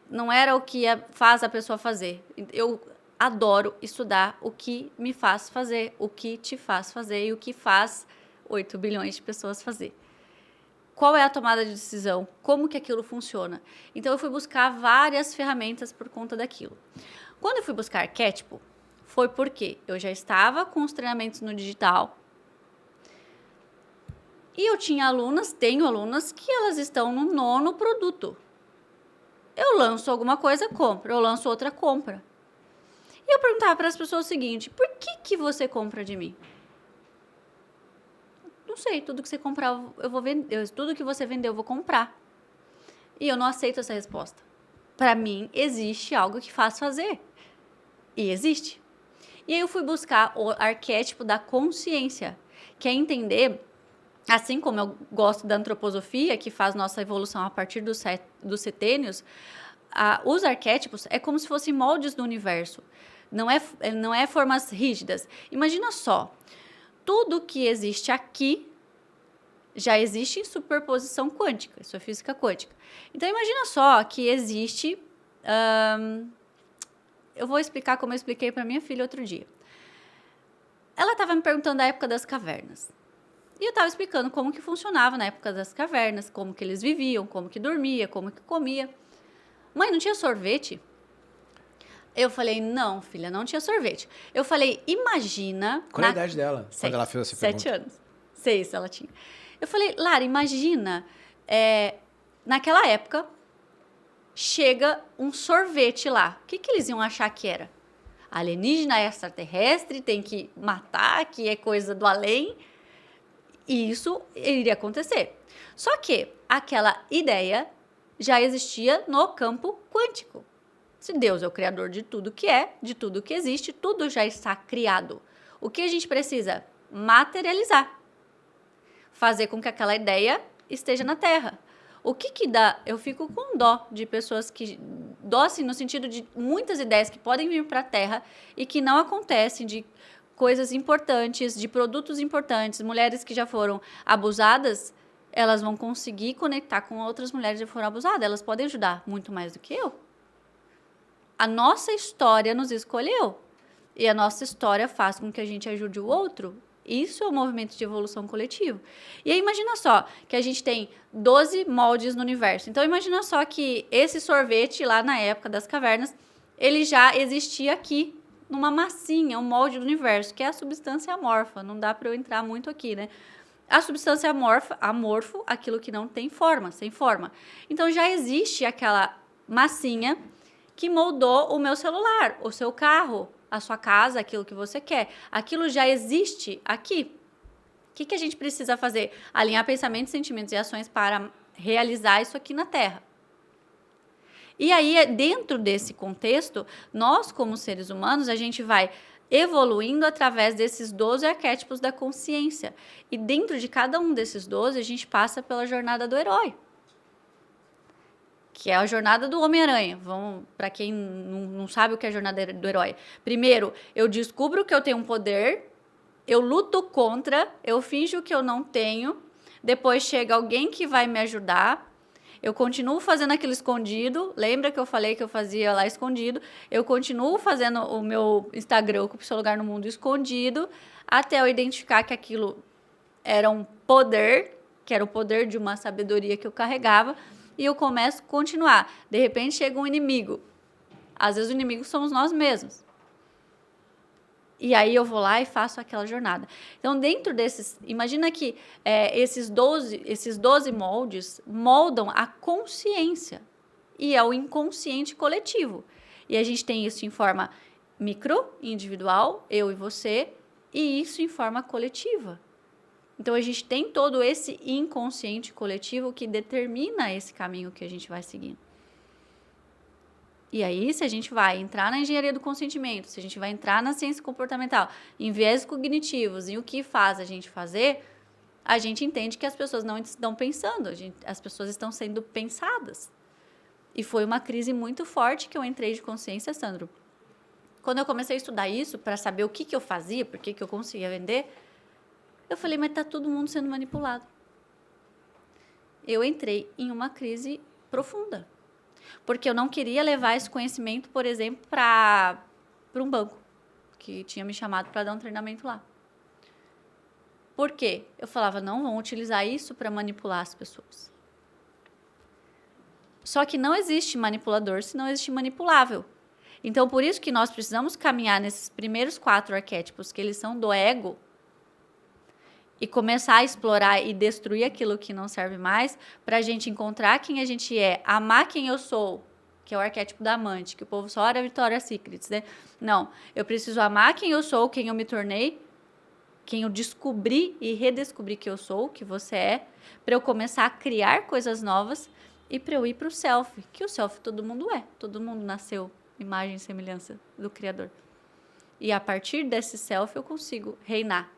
Não era o que faz a pessoa fazer. Eu adoro estudar o que me faz fazer, o que te faz fazer e o que faz 8 bilhões de pessoas fazer. Qual é a tomada de decisão? Como que aquilo funciona? Então, eu fui buscar várias ferramentas por conta daquilo. Quando eu fui buscar arquétipo, foi porque eu já estava com os treinamentos no digital e eu tenho alunas que elas estão no 9º produto. Eu lanço alguma coisa, compro. Eu lanço outra, compra. E eu perguntava para as pessoas o seguinte, por que você compra de mim? Não sei, tudo que você comprar, eu vou vender. Tudo que você vender, eu vou comprar. E eu não aceito essa resposta. Para mim, existe algo que faz fazer. E existe. E aí eu fui buscar o arquétipo da consciência, que é entender, assim como eu gosto da antroposofia, que faz nossa evolução a partir dos setênios, os arquétipos é como se fossem moldes do universo. Não é formas rígidas. Imagina só, tudo que existe aqui já existe em superposição quântica. Isso é física quântica. Então, imagina só que existe... eu vou explicar como eu expliquei para minha filha outro dia. Ela estava me perguntando da época das cavernas. E eu estava explicando como que funcionava na época das cavernas, como que eles viviam, como que dormia, como que comia. Mãe, não tinha sorvete? Eu falei, não, filha, não tinha sorvete. Eu falei, imagina... Qual é a idade dela? Quando ela fez essa pergunta? 7 anos. 6 ela tinha. Eu falei, Lara, imagina, naquela época, chega um sorvete lá. O que eles iam achar que era? Alienígena, extraterrestre, tem que matar, que é coisa do além. E isso iria acontecer. Só que aquela ideia já existia no campo quântico. Se Deus é o criador de tudo que é, de tudo que existe, tudo já está criado. O que a gente precisa? Materializar. Fazer com que aquela ideia esteja na Terra. O que dá? Eu fico com dó de pessoas que... Dó, assim, no sentido de muitas ideias que podem vir para a Terra e que não acontecem, de coisas importantes, de produtos importantes, mulheres que já foram abusadas, elas vão conseguir conectar com outras mulheres que já foram abusadas. Elas podem ajudar muito mais do que eu. A nossa história nos escolheu. E a nossa história faz com que a gente ajude o outro. Isso é o movimento de evolução coletivo. E aí, imagina só, que a gente tem 12 moldes no universo. Então, imagina só que esse sorvete, lá na época das cavernas, ele já existia aqui, numa massinha, um molde do universo, que é a substância amorfa. Não dá para eu entrar muito aqui, né? A substância amorfo, aquilo que não tem forma, sem forma. Então, já existe aquela massinha que moldou o meu celular, o seu carro, a sua casa, aquilo que você quer. Aquilo já existe aqui. O que a gente precisa fazer? Alinhar pensamentos, sentimentos e ações para realizar isso aqui na Terra. E aí, dentro desse contexto, nós, como seres humanos, a gente vai evoluindo através desses 12 arquétipos da consciência. E dentro de cada um desses 12, a gente passa pela jornada do herói, que é a jornada do Homem-Aranha. Para quem não sabe o que é a jornada do herói. Primeiro, eu descubro que eu tenho um poder, eu luto contra, eu finjo que eu não tenho, depois chega alguém que vai me ajudar, eu continuo fazendo aquilo escondido. Lembra que eu falei que eu fazia lá escondido? Eu continuo fazendo o meu Instagram, Ocupe Seu Lugar no Mundo, escondido, até eu identificar que aquilo era um poder, que era o poder de uma sabedoria que eu carregava, e eu começo a continuar. De repente chega um inimigo. Às vezes o inimigo somos nós mesmos. E aí eu vou lá e faço aquela jornada. Então, dentro desses... Imagina que esses 12 moldes moldam a consciência. E é o inconsciente coletivo. E a gente tem isso em forma micro, individual, eu e você, e isso em forma coletiva. Então, a gente tem todo esse inconsciente coletivo que determina esse caminho que a gente vai seguindo. E aí, se a gente vai entrar na engenharia do consentimento, se a gente vai entrar na ciência comportamental, em viés cognitivos, em o que faz a gente fazer, a gente entende que as pessoas não estão pensando, as pessoas estão sendo pensadas. E foi uma crise muito forte que eu entrei de consciência, Sandro. Quando eu comecei a estudar isso, para saber o que eu fazia, por que eu conseguia vender, eu falei, mas está todo mundo sendo manipulado. Eu entrei em uma crise profunda. Porque eu não queria levar esse conhecimento, por exemplo, para um banco, que tinha me chamado para dar um treinamento lá. Por quê? Eu falava, não, vão utilizar isso para manipular as pessoas. Só que não existe manipulador se não existe manipulável. Então, por isso que nós precisamos caminhar nesses primeiros 4 arquétipos, que eles são do ego, e começar a explorar e destruir aquilo que não serve mais, para a gente encontrar quem a gente é, amar quem eu sou, que é o arquétipo da amante, que o povo só ora Victoria's Secrets, né? Não, eu preciso amar quem eu sou, quem eu me tornei, quem eu descobri e redescobri que eu sou, que você é, para eu começar a criar coisas novas e para eu ir para o self, que o self todo mundo é, todo mundo nasceu imagem e semelhança do Criador. E a partir desse self eu consigo reinar.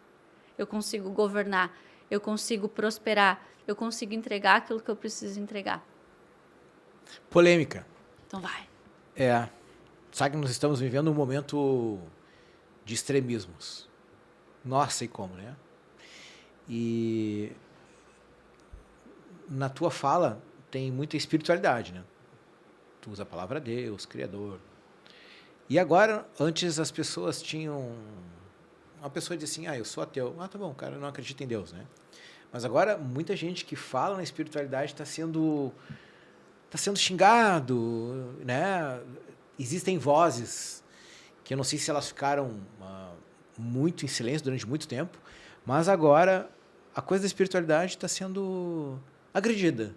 Eu consigo governar, eu consigo prosperar, eu consigo entregar aquilo que eu preciso entregar. Polêmica. Então vai. Sabe que nós estamos vivendo um momento de extremismos. Nossa, e como, né? E na tua fala tem muita espiritualidade, né? Tu usa a palavra Deus, Criador. E agora, antes as pessoas tinham... Uma pessoa diz assim, eu sou ateu. Tá bom, o cara não acredita em Deus, né? Mas agora, muita gente que fala na espiritualidade está sendo xingado, né? Existem vozes que eu não sei se elas ficaram muito em silêncio durante muito tempo, mas agora a coisa da espiritualidade está sendo agredida.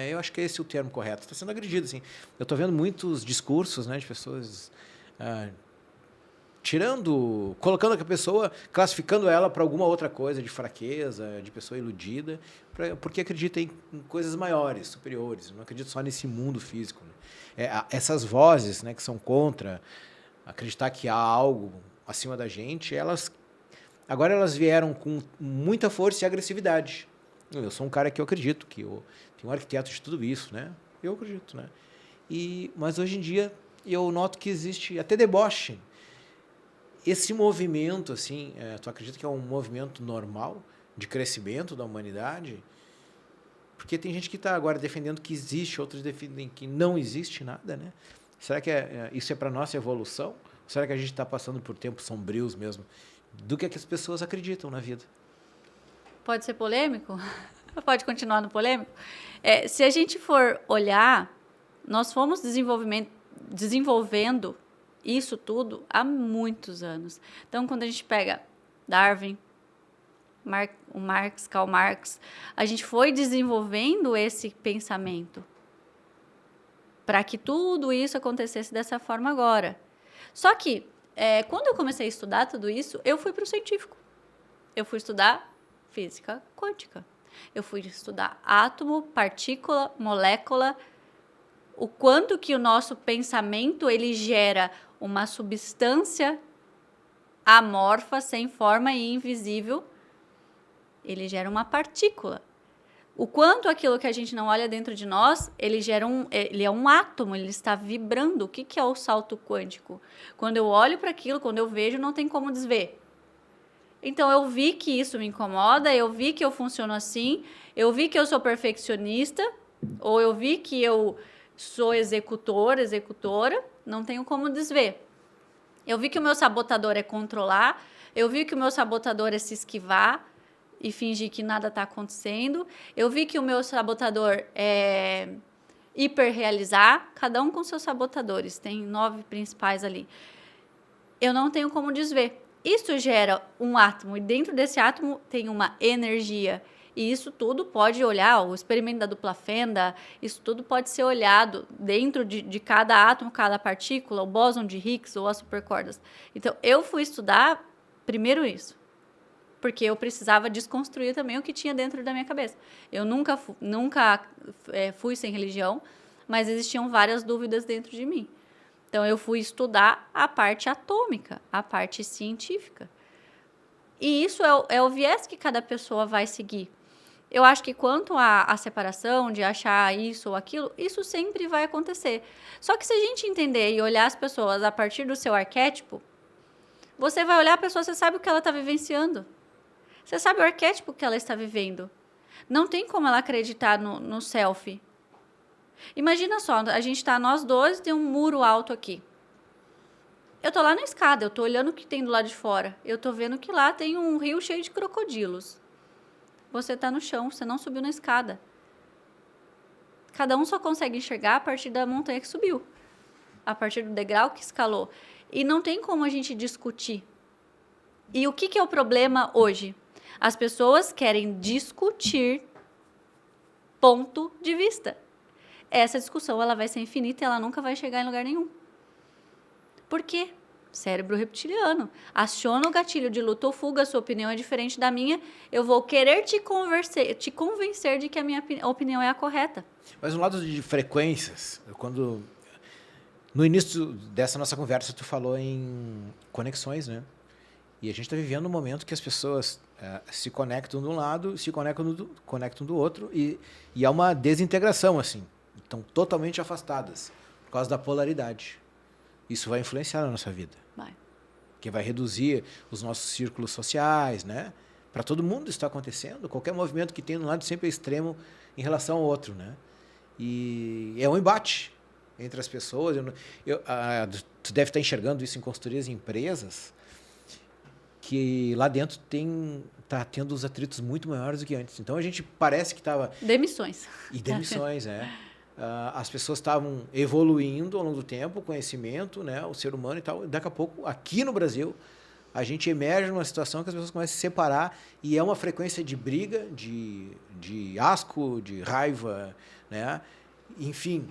Eu acho que esse é o termo correto. Está sendo agredida, assim. Eu estou vendo muitos discursos, né, de pessoas... colocando a pessoa, classificando ela para alguma outra coisa de fraqueza, de pessoa iludida, porque acredita em coisas maiores, superiores, não acredita só nesse mundo físico. Né? Essas vozes, né, que são contra acreditar que há algo acima da gente, agora elas vieram com muita força e agressividade. Eu sou um cara que eu acredito, que eu tenho um arquiteto de tudo isso, né? Eu acredito, né? Mas hoje em dia eu noto que existe até deboche. Esse movimento, assim, tu acredita que é um movimento normal de crescimento da humanidade? Porque tem gente que está agora defendendo que existe, outros defendem que não existe nada, né? Será que isso é para nossa evolução? Ou será que a gente está passando por tempos sombrios mesmo? Do que as pessoas acreditam na vida? Pode ser polêmico? Pode continuar no polêmico? Se a gente for olhar, nós fomos desenvolvendo isso tudo há muitos anos. Então, quando a gente pega Darwin, Karl Marx, a gente foi desenvolvendo esse pensamento para que tudo isso acontecesse dessa forma agora. Só que, quando eu comecei a estudar tudo isso, eu fui para o científico. Eu fui estudar física quântica. Eu fui estudar átomo, partícula, molécula, o quanto que o nosso pensamento ele gera uma substância amorfa, sem forma e invisível, ele gera uma partícula. O quanto aquilo que a gente não olha dentro de nós, ele é um átomo, ele está vibrando. O que é o salto quântico? Quando eu olho para aquilo, quando eu vejo, não tem como desver. Então, eu vi que isso me incomoda, eu vi que eu funciono assim, eu vi que eu sou perfeccionista, ou eu vi que eu sou executora, não tenho como desver. Eu vi que o meu sabotador é controlar, eu vi que o meu sabotador é se esquivar e fingir que nada está acontecendo, eu vi que o meu sabotador é hiperrealizar, cada um com seus sabotadores, tem 9 principais ali. Eu não tenho como desver. Isso gera um átomo, e dentro desse átomo tem uma energia. E isso tudo pode olhar, o experimento da dupla fenda, isso tudo pode ser olhado dentro de cada átomo, cada partícula, o bóson de Higgs ou as supercordas. Então, eu fui estudar primeiro isso, porque eu precisava desconstruir também o que tinha dentro da minha cabeça. Eu nunca fui sem religião, mas existiam várias dúvidas dentro de mim. Então, eu fui estudar a parte atômica, a parte científica. E isso é o viés que cada pessoa vai seguir. Eu acho que quanto à separação, de achar isso ou aquilo, isso sempre vai acontecer. Só que se a gente entender e olhar as pessoas a partir do seu arquétipo, você vai olhar a pessoa, você sabe o que ela está vivenciando. Você sabe o arquétipo que ela está vivendo. Não tem como ela acreditar no selfie. Imagina só, a gente está nós dois, tem um muro alto aqui. Eu tô lá na escada, eu tô olhando o que tem do lado de fora. Eu tô vendo que lá tem um rio cheio de crocodilos. Você tá no chão, você não subiu na escada. Cada um só consegue enxergar a partir da montanha que subiu. A partir do degrau que escalou. E não tem como a gente discutir. E o que é o problema hoje? As pessoas querem discutir ponto de vista. Essa discussão ela vai ser infinita e ela nunca vai chegar em lugar nenhum. Por quê? Cérebro reptiliano. Aciona o gatilho de luta ou fuga, a sua opinião é diferente da minha, eu vou querer te convencer de que a minha opinião é a correta. Mas no lado de frequências, no início dessa nossa conversa, tu falou em conexões, né? E a gente está vivendo um momento que as pessoas se conectam de um lado, se conectam do outro, e há uma desintegração, assim. Estão totalmente afastadas, por causa da polaridade. Isso vai influenciar na nossa vida. Vai. Que vai reduzir os nossos círculos sociais, né? Para todo mundo isso está acontecendo. Qualquer movimento que tem de um lado sempre é extremo em relação ao outro, né? E é um embate entre as pessoas. Tu deve estar enxergando isso em consultorias e empresas, que lá dentro está tendo os atritos muito maiores do que antes. Então a gente parece que estava... Demissões. E demissões, as pessoas estavam evoluindo ao longo do tempo, o conhecimento, né, o ser humano e tal. E daqui a pouco, aqui no Brasil, a gente emerge numa situação que as pessoas começam a se separar e é uma frequência de briga, de asco, de raiva, né? Enfim,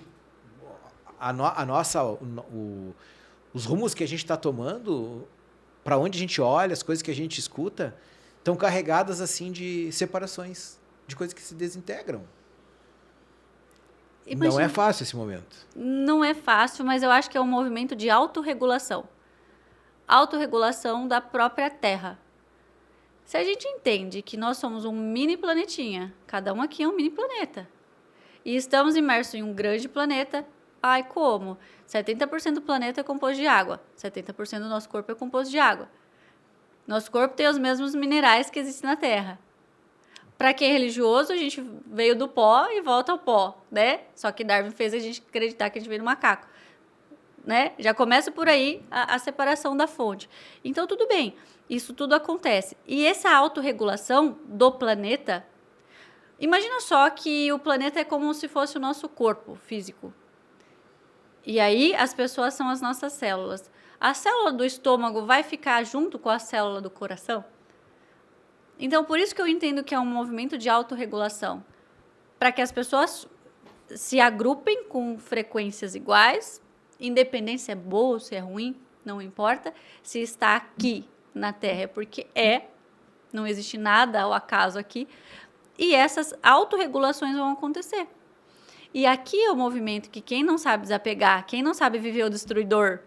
os rumos que a gente está tomando, para onde a gente olha, as coisas que a gente escuta, estão carregadas assim de separações, de coisas que se desintegram. Imagina, não é fácil esse momento. Não é fácil, mas eu acho que é um movimento de autorregulação. Autorregulação da própria Terra. Se a gente entende que nós somos um mini planetinha, cada um aqui é um mini planeta, e estamos imersos em um grande planeta, como? 70% do planeta é composto de água, 70% do nosso corpo é composto de água. Nosso corpo tem os mesmos minerais que existem na Terra. Para quem é religioso, a gente veio do pó e volta ao pó, né? Só que Darwin fez a gente acreditar que a gente veio do macaco, né? Já começa por aí a separação da fonte. Então, tudo bem, isso tudo acontece. E essa autorregulação do planeta, imagina só que o planeta é como se fosse o nosso corpo físico. E aí, as pessoas são as nossas células. A célula do estômago vai ficar junto com a célula do coração? Então, por isso que eu entendo que é um movimento de autorregulação. Para que as pessoas se agrupem com frequências iguais, independente se é boa ou se é ruim, não importa. Se está aqui na Terra é porque não existe nada ao acaso aqui. E essas autorregulações vão acontecer. E aqui é o movimento que quem não sabe desapegar, quem não sabe viver o destruidor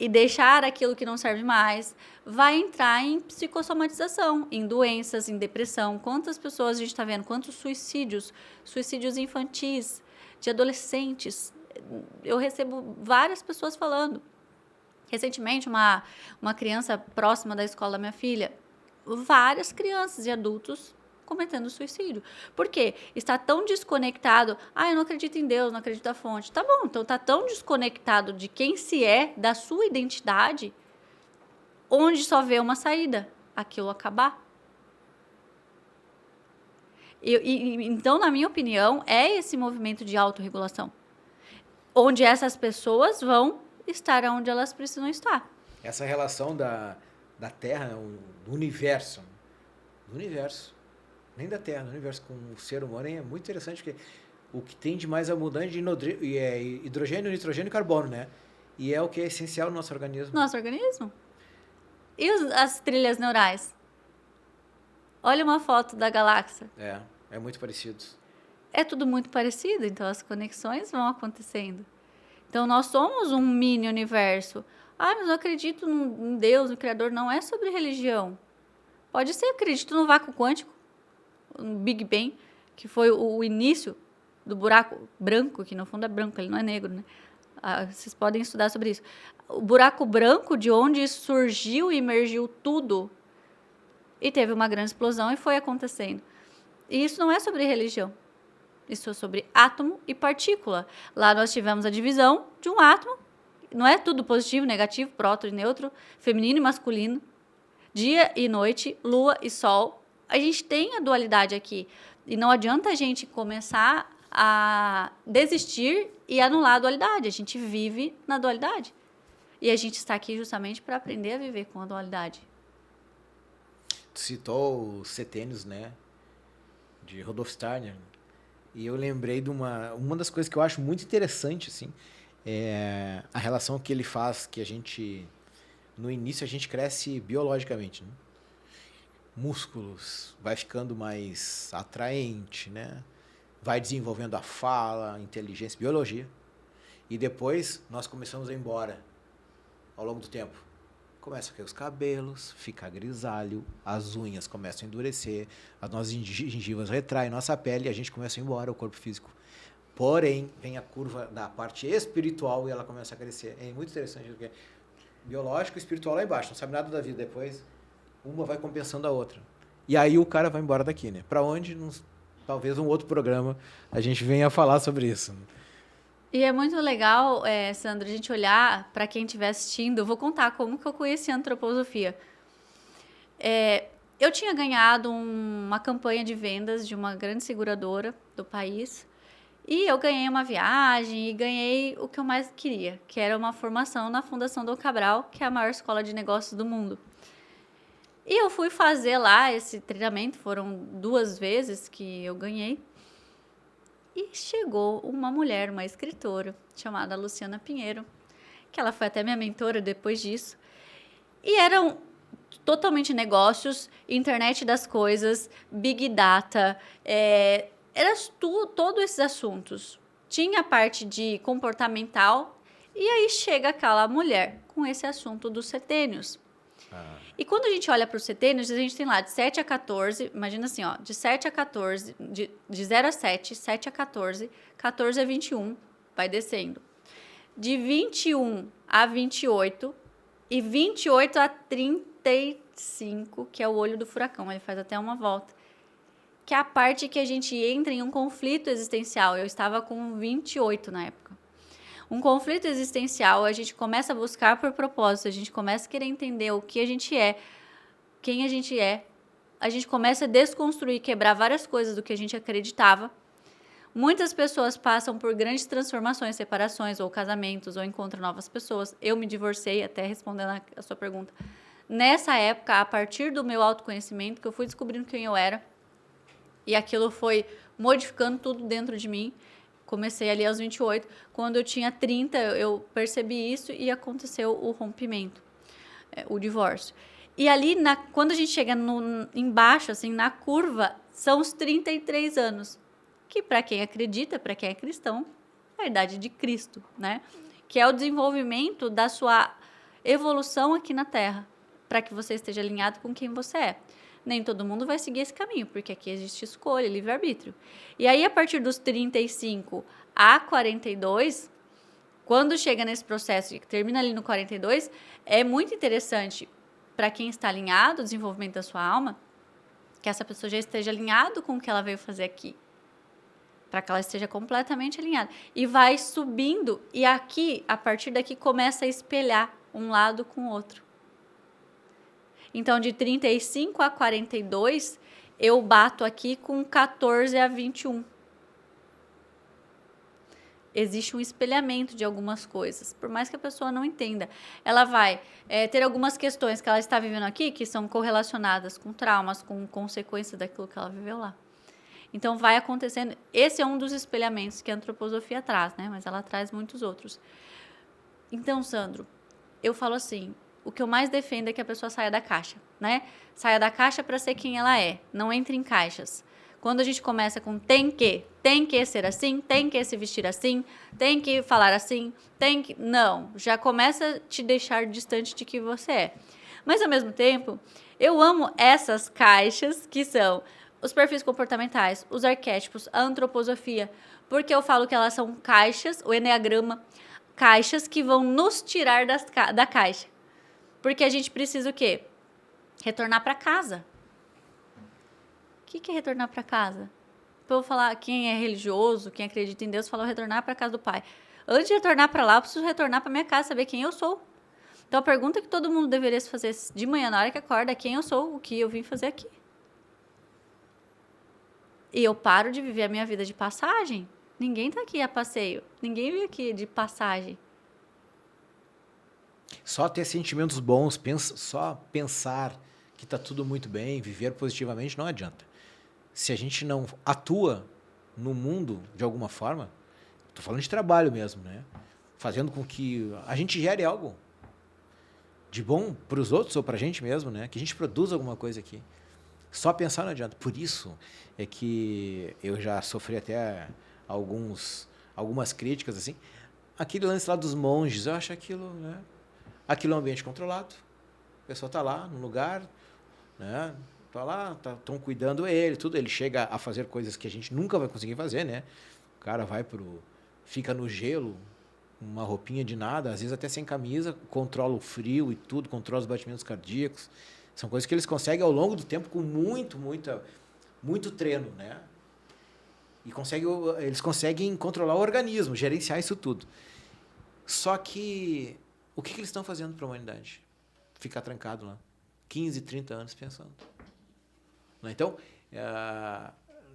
e deixar aquilo que não serve mais, vai entrar em psicossomatização, em doenças, em depressão. Quantas pessoas a gente está vendo? Quantos suicídios infantis, de adolescentes. Eu recebo várias pessoas falando. Recentemente, uma criança próxima da escola da minha filha, várias crianças e adultos cometendo suicídio. Por quê? Está tão desconectado. Eu não acredito em Deus, não acredito na fonte. Tá bom, então está tão desconectado de quem se é, da sua identidade, onde só vê uma saída, aquilo acabar. Então, na minha opinião, é esse movimento de autorregulação, onde essas pessoas vão estar onde elas precisam estar. Essa relação da Terra, do universo, nem da Terra, do universo com o ser humano é muito interessante, porque o que tem de mais abundante é hidrogênio, nitrogênio e carbono, né? E é o que é essencial no nosso organismo. Nosso organismo? E as trilhas neurais? Olha uma foto da galáxia. É muito parecido. é tudo muito parecido, então as conexões vão acontecendo. Então, nós somos um mini universo. Ah, mas eu acredito em Deus, no Criador. Não é sobre religião. Pode ser, acredito no vácuo quântico, no Big Bang, que foi o início do buraco branco, que no fundo é branco, ele não é negro, né? Vocês podem estudar sobre isso. O buraco branco, de onde surgiu e emergiu tudo, e teve uma grande explosão e foi acontecendo. E isso não é sobre religião. Isso é sobre átomo e partícula. Lá nós tivemos a divisão de um átomo. Não é tudo positivo, negativo, próton e nêutron, feminino e masculino, dia e noite, lua e sol. A gente tem a dualidade aqui. E não adianta a gente começar a desistir e anular a dualidade. A gente vive na dualidade. E a gente está aqui justamente para aprender a viver com a dualidade. Tu citou os setênios, né? De Rudolf Steiner. E eu lembrei de uma das coisas que eu acho muito interessante, assim, é a relação que ele faz, que a gente, no início, a gente cresce biologicamente, né? Músculos, vai ficando mais atraente, né? Vai desenvolvendo a fala, inteligência, biologia. E depois nós começamos a ir embora ao longo do tempo. Começa a cair os cabelos, fica grisalho, as unhas começam a endurecer, as nossas gengivas retraem nossa pele e a gente começa a ir embora, o corpo físico. Porém, vem a curva da parte espiritual e ela começa a crescer. É muito interessante, porque biológico e espiritual lá embaixo, não sabe nada da vida. Depois, uma vai compensando a outra. E aí o cara vai embora daqui, né? Para onde? Talvez um outro programa a gente venha falar sobre isso. E é muito legal, Sandra, a gente olhar para quem estiver assistindo. Eu vou contar como que eu conheci a antroposofia. Eu tinha ganhado uma campanha de vendas de uma grande seguradora do país. E eu ganhei uma viagem e ganhei o que eu mais queria, que era uma formação na Fundação Dom Cabral, que é a maior escola de negócios do mundo. E eu fui fazer lá esse treinamento, foram 2 vezes que eu ganhei. E chegou uma mulher, uma escritora, chamada Luciana Pinheiro, que ela foi até minha mentora depois disso. E eram totalmente negócios, internet das coisas, big data, era todos esses assuntos. Tinha a parte de comportamental, e aí chega aquela mulher com esse assunto dos setênios. E quando a gente olha para os setênios, a gente tem lá de 7 a 14, imagina assim, ó, de 7 a 14, de 0 a 7, 7 a 14, 14 a 21, vai descendo. De 21 a 28 e 28 a 35, que é o olho do furacão, ele faz até uma volta. Que é a parte que a gente entra em um conflito existencial. Eu estava com 28 na época. Um conflito existencial, a gente começa a buscar por propósito, a gente começa a querer entender o que a gente é, quem a gente é, a gente começa a desconstruir, quebrar várias coisas do que a gente acreditava. Muitas pessoas passam por grandes transformações, separações ou casamentos, ou encontram novas pessoas. Eu me divorciei, até respondendo a sua pergunta. Nessa época, a partir do meu autoconhecimento, que eu fui descobrindo quem eu era, e aquilo foi modificando tudo dentro de mim. Comecei ali aos 28. Quando eu tinha 30, eu percebi isso e aconteceu o rompimento, o divórcio. E ali, quando a gente chega embaixo, assim, na curva, são os 33 anos. Que para quem acredita, para quem é cristão, é a idade de Cristo, né? Que é o desenvolvimento da sua evolução aqui na Terra, para que você esteja alinhado com quem você é. Nem todo mundo vai seguir esse caminho, porque aqui existe escolha, livre-arbítrio. E aí, a partir dos 35 a 42, quando chega nesse processo e termina ali no 42, é muito interessante para quem está alinhado, o desenvolvimento da sua alma, que essa pessoa já esteja alinhado com o que ela veio fazer aqui. Para que ela esteja completamente alinhada. E vai subindo, e aqui, a partir daqui, começa a espelhar um lado com o outro. Então, de 35 a 42, eu bato aqui com 14 a 21. Existe um espelhamento de algumas coisas, por mais que a pessoa não entenda. Ela vai ter algumas questões que ela está vivendo aqui que são correlacionadas com traumas, com consequências daquilo que ela viveu lá. Então, vai acontecendo. Esse é um dos espelhamentos que a antroposofia traz, né? Mas ela traz muitos outros. Então, Sandro, eu falo assim, o que eu mais defendo é que a pessoa saia da caixa, né? Saia da caixa para ser quem ela é, não entre em caixas. Quando a gente começa com tem que ser assim, tem que se vestir assim, tem que falar assim, tem que... Não, já começa a te deixar distante de que você é. Mas, ao mesmo tempo, eu amo essas caixas que são os perfis comportamentais, os arquétipos, a antroposofia, porque eu falo que elas são caixas, o eneagrama, caixas que vão nos tirar da caixa. Porque a gente precisa o quê? Retornar para casa. O que é retornar para casa? Para eu falar, quem é religioso, quem acredita em Deus, fala retornar para casa do Pai. Antes de retornar para lá, eu preciso retornar para minha casa, saber quem eu sou. Então, a pergunta que todo mundo deveria se fazer de manhã, na hora que acorda, é quem eu sou, o que eu vim fazer aqui. E eu paro de viver a minha vida de passagem. Ninguém está aqui a passeio. Ninguém veio aqui de passagem. Só ter sentimentos bons, só pensar que está tudo muito bem, viver positivamente, não adianta. Se a gente não atua no mundo de alguma forma, estou falando de trabalho mesmo, né? Fazendo com que a gente gere algo de bom para os outros ou para a gente mesmo, né? Que a gente produza alguma coisa aqui. Só pensar não adianta. Por isso é que eu já sofri até algumas críticas, assim. Aquele lance lá dos monges, eu acho aquilo, né? Aquilo é um ambiente controlado. A pessoa está lá no lugar, né? Está lá, estão cuidando ele, tudo. Ele chega a fazer coisas que a gente nunca vai conseguir fazer, né? O cara fica no gelo, uma roupinha de nada, às vezes até sem camisa, controla o frio e tudo, controla os batimentos cardíacos. São coisas que eles conseguem ao longo do tempo com muito treino, né? E eles conseguem controlar o organismo, gerenciar isso tudo. Só que o que eles estão fazendo para a humanidade? Ficar trancado lá. 15, 30 anos pensando. Então,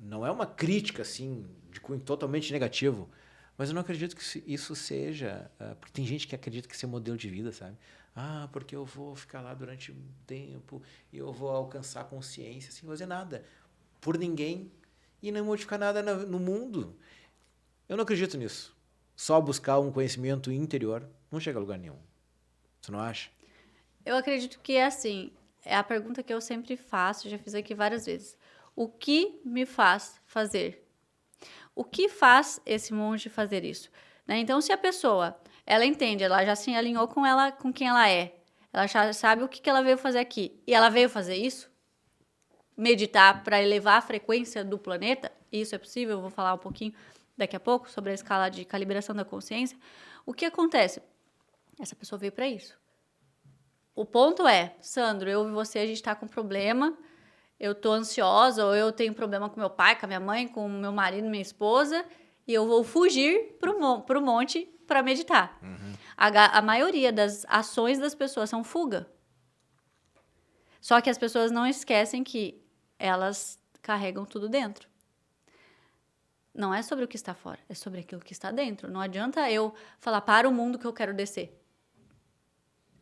não é uma crítica assim, de cunho totalmente negativo, mas eu não acredito que isso seja... porque tem gente que acredita que isso é modelo de vida, sabe? Porque eu vou ficar lá durante um tempo e eu vou alcançar consciência sem fazer nada por ninguém e não modificar nada no mundo. Eu não acredito nisso. Só buscar um conhecimento interior não chega a lugar nenhum. Você não acha? Eu acredito que é assim. É a pergunta que eu sempre faço, já fiz aqui várias vezes. O que me faz fazer? O que faz esse monge fazer isso? Né? Então, se a pessoa, ela entende, ela já se alinhou com quem ela é, ela já sabe o que ela veio fazer aqui, e ela veio fazer isso, meditar para elevar a frequência do planeta, e isso é possível, eu vou falar um pouquinho daqui a pouco sobre a escala de calibração da consciência. O que acontece? Essa pessoa veio para isso. O ponto é, Sandro, eu e você, a gente está com problema, eu tô ansiosa, ou eu tenho problema com meu pai, com a minha mãe, com meu marido, minha esposa, e eu vou fugir pro monte para meditar. Uhum. A maioria das ações das pessoas são fuga. Só que as pessoas não esquecem que elas carregam tudo dentro. Não é sobre o que está fora, é sobre aquilo que está dentro. Não adianta eu falar para o mundo que eu quero descer.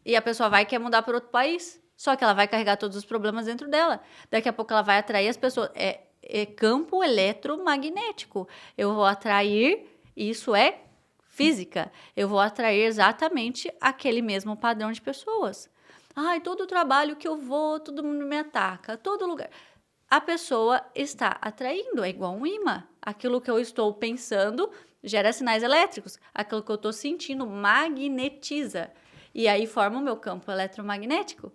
E a pessoa vai e quer mudar para outro país. Só que ela vai carregar todos os problemas dentro dela. Daqui a pouco ela vai atrair as pessoas. É campo eletromagnético. Eu vou atrair, isso é física. Eu vou atrair exatamente aquele mesmo padrão de pessoas. Todo trabalho que eu vou, todo mundo me ataca. Todo lugar. A pessoa está atraindo, é igual um imã. Aquilo que eu estou pensando gera sinais elétricos. Aquilo que eu estou sentindo magnetiza. E aí forma o meu campo eletromagnético.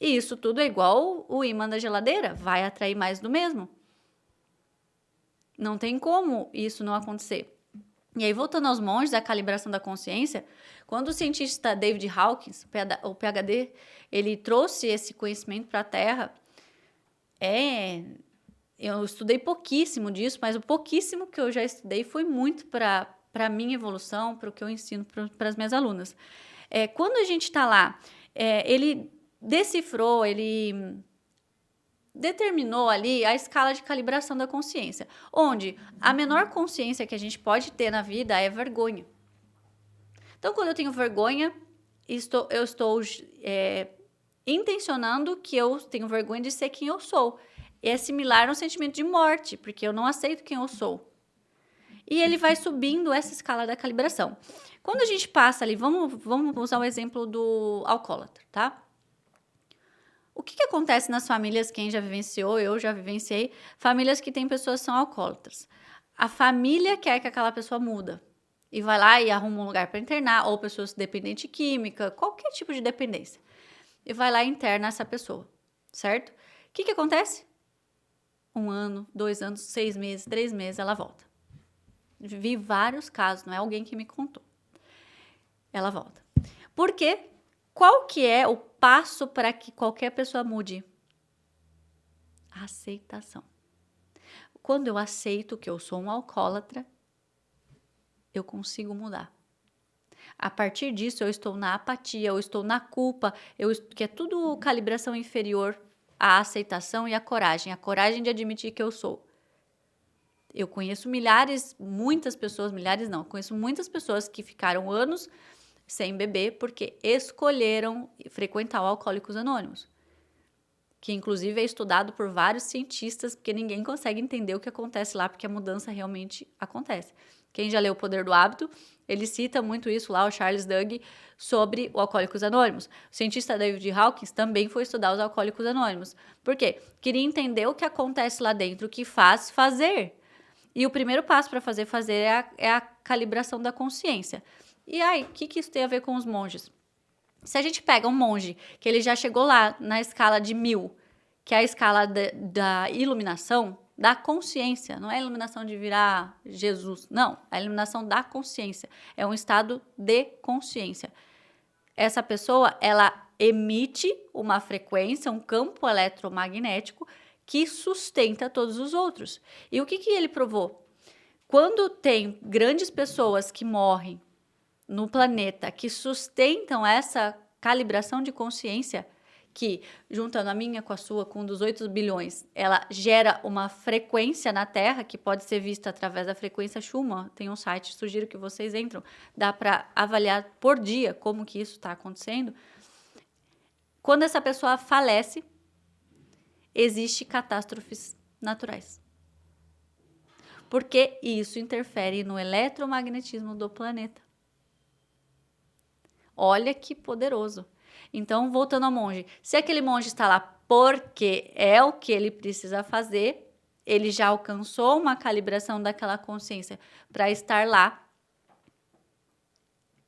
E isso tudo é igual o imã da geladeira, vai atrair mais do mesmo. Não tem como isso não acontecer. E aí, voltando aos monges, a calibração da consciência, quando o cientista David Hawkins, o PhD, ele trouxe esse conhecimento para a Terra, eu estudei pouquíssimo disso, mas o pouquíssimo que eu já estudei foi muito para a minha evolução, para o que eu ensino para as minhas alunas. Quando a gente está lá, ele decifrou, ele determinou ali a escala de calibração da consciência, onde a menor consciência que a gente pode ter na vida é vergonha. Então, quando eu tenho vergonha, eu estou intencionando que eu tenho vergonha de ser quem eu sou. É similar a um sentimento de morte, porque eu não aceito quem eu sou. E ele vai subindo essa escala da calibração. Quando a gente passa ali, vamos usar o exemplo do alcoólatra, tá? O que acontece nas famílias, quem já vivenciou, eu já vivenciei, famílias que têm pessoas que são alcoólatras. A família quer que aquela pessoa muda. E vai lá e arruma um lugar para internar, ou pessoas dependentes de química, qualquer tipo de dependência. E vai lá e interna essa pessoa, certo? O que acontece? 1 ano, 2 anos, 6 meses, 3 meses, ela volta. Vi vários casos, não é alguém que me contou. Ela volta. Por quê? Qual que é o passo para que qualquer pessoa mude? A aceitação. Quando eu aceito que eu sou um alcoólatra, eu consigo mudar. A partir disso, eu estou na apatia, eu estou na culpa, que é tudo calibração inferior à aceitação e à coragem de admitir que eu sou. Eu conheço muitas pessoas que ficaram anos sem beber porque escolheram frequentar o Alcoólicos Anônimos, que inclusive é estudado por vários cientistas, porque ninguém consegue entender o que acontece lá, porque a mudança realmente acontece. Quem já leu O Poder do Hábito, ele cita muito isso lá, o Charles Duhigg, sobre o Alcoólicos Anônimos. O cientista David Hawkins também foi estudar os Alcoólicos Anônimos. Por quê? Queria entender o que acontece lá dentro, o que faz fazer. E o primeiro passo para fazer é a calibração da consciência. E aí, o que isso tem a ver com os monges? Se a gente pega um monge, que ele já chegou lá na escala de 1000, que é a escala da iluminação, da consciência, não é a iluminação de virar Jesus, não, a iluminação da consciência, é um estado de consciência. Essa pessoa, ela emite uma frequência, um campo eletromagnético que sustenta todos os outros. E o que ele provou? Quando tem grandes pessoas que morrem no planeta que sustentam essa calibração de consciência, que, juntando a minha com a sua, com um dos 8 bilhões, ela gera uma frequência na Terra, que pode ser vista através da frequência Schumann. Tem um site, sugiro que vocês entram, dá para avaliar por dia como que isso está acontecendo. Quando essa pessoa falece, existem catástrofes naturais. Porque isso interfere no eletromagnetismo do planeta. Olha que poderoso. Então, voltando ao monge, se aquele monge está lá porque é o que ele precisa fazer, ele já alcançou uma calibração daquela consciência para estar lá,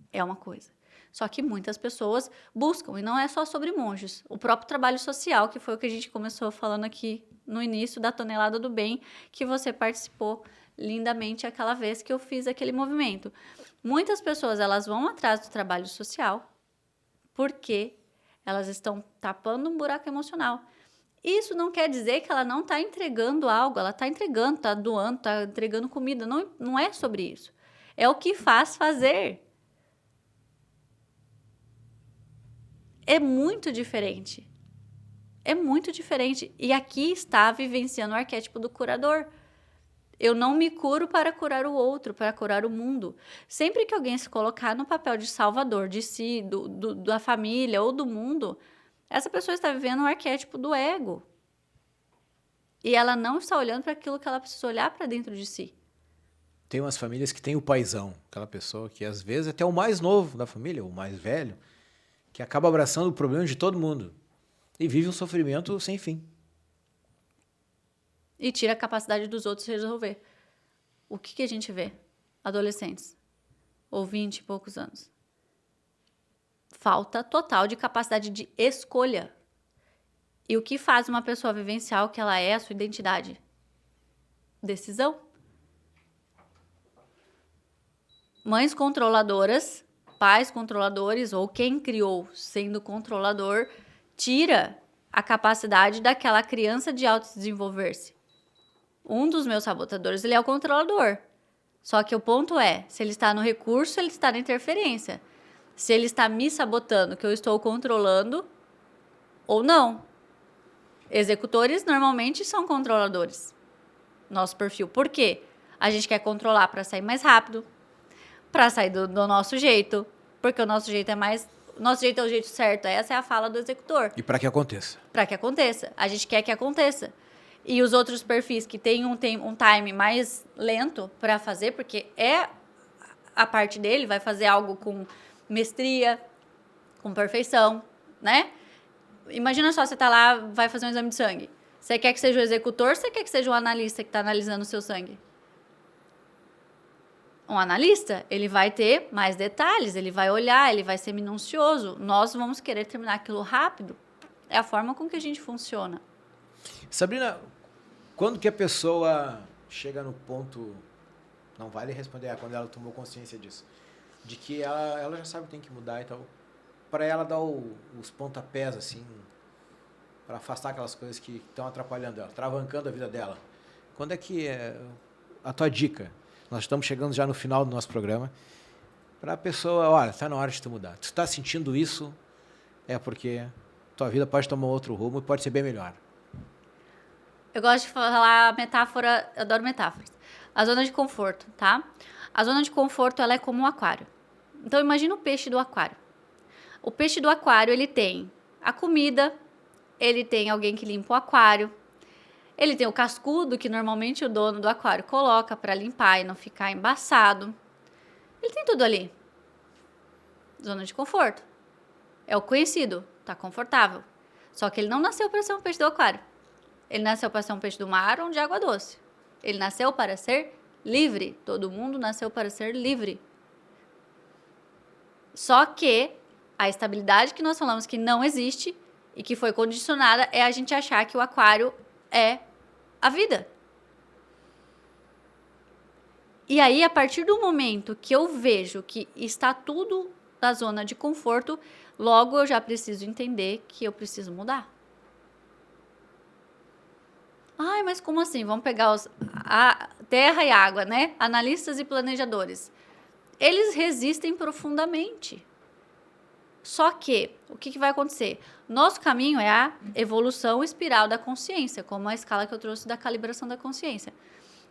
é uma coisa. Só que muitas pessoas buscam, e não é só sobre monges. O próprio trabalho social, que foi o que a gente começou falando aqui no início da Tonelada do Bem, que você participou lindamente aquela vez que eu fiz aquele movimento. Muitas pessoas, elas vão atrás do trabalho social porque elas estão tapando um buraco emocional. Isso não quer dizer que ela não está entregando algo, ela está entregando, está doando, está entregando comida. Não é sobre isso. É o que faz fazer. É muito diferente. É muito diferente. E aqui está vivenciando o arquétipo do curador. Eu não me curo para curar o outro, para curar o mundo. Sempre que alguém se colocar no papel de salvador de si, da família ou do mundo, essa pessoa está vivendo o arquétipo do ego. E ela não está olhando para aquilo que ela precisa olhar para dentro de si. Tem umas famílias que tem o paizão, aquela pessoa que às vezes até o mais novo da família, o mais velho, que acaba abraçando o problema de todo mundo e vive um sofrimento sem fim. E tira a capacidade dos outros de resolver. O que a gente vê? Adolescentes, ou 20 e poucos anos. Falta total de capacidade de escolha. E o que faz uma pessoa vivenciar o que ela é, a sua identidade? Decisão. Mães controladoras, pais controladores, ou quem criou sendo controlador, tira a capacidade daquela criança de autodesenvolver-se. Um dos meus sabotadores, ele é o controlador. Só que o ponto é, se ele está no recurso, ele está na interferência. Se ele está me sabotando, que eu estou controlando, ou não. Executores normalmente são controladores. Nosso perfil. Por quê? A gente quer controlar para sair mais rápido, para sair do nosso jeito, porque o nosso jeito é mais... Nosso jeito é o jeito certo. Essa é a fala do executor. E para que aconteça. Para que aconteça. A gente quer que aconteça. E os outros perfis que têm um time mais lento para fazer, porque é a parte dele, vai fazer algo com mestria, com perfeição, né? Imagina só, você tá lá, vai fazer um exame de sangue. Você quer que seja o executor ou você quer que seja o analista que está analisando o seu sangue? Um analista, ele vai ter mais detalhes, ele vai olhar, ele vai ser minucioso. Nós vamos querer terminar aquilo rápido. É a forma com que a gente funciona. Sabrina, quando que a pessoa chega no ponto, não vale responder quando ela tomou consciência disso, de que ela já sabe que tem que mudar e tal, para ela dar os pontapés, assim, para afastar aquelas coisas que estão atrapalhando ela, travancando a vida dela. Quando é que é a tua dica? Nós estamos chegando já no final do nosso programa. Para a pessoa, olha, está na hora de tu mudar. Tu está sentindo isso, é porque tua vida pode tomar outro rumo e pode ser bem melhor. Eu gosto de falar metáfora, eu adoro metáforas. A zona de conforto, tá? A zona de conforto, ela é como um aquário. Então, imagina o peixe do aquário. O peixe do aquário, ele tem a comida, ele tem alguém que limpa o aquário, ele tem o cascudo que normalmente o dono do aquário coloca para limpar e não ficar embaçado. Ele tem tudo ali. Zona de conforto. É o conhecido, tá confortável. Só que ele não nasceu para ser um peixe do aquário. Ele nasceu para ser um peixe do mar ou de água doce. Ele nasceu para ser livre. Todo mundo nasceu para ser livre. Só que a estabilidade que nós falamos que não existe e que foi condicionada é a gente achar que o aquário é a vida. E aí, a partir do momento que eu vejo que está tudo na zona de conforto, logo eu já preciso entender que eu preciso mudar. Ai, mas como assim? Vamos pegar a terra e água, né? Analistas e planejadores. Eles resistem profundamente. Só que, o que vai acontecer? Nosso caminho é a evolução espiral da consciência, como a escala que eu trouxe da calibração da consciência.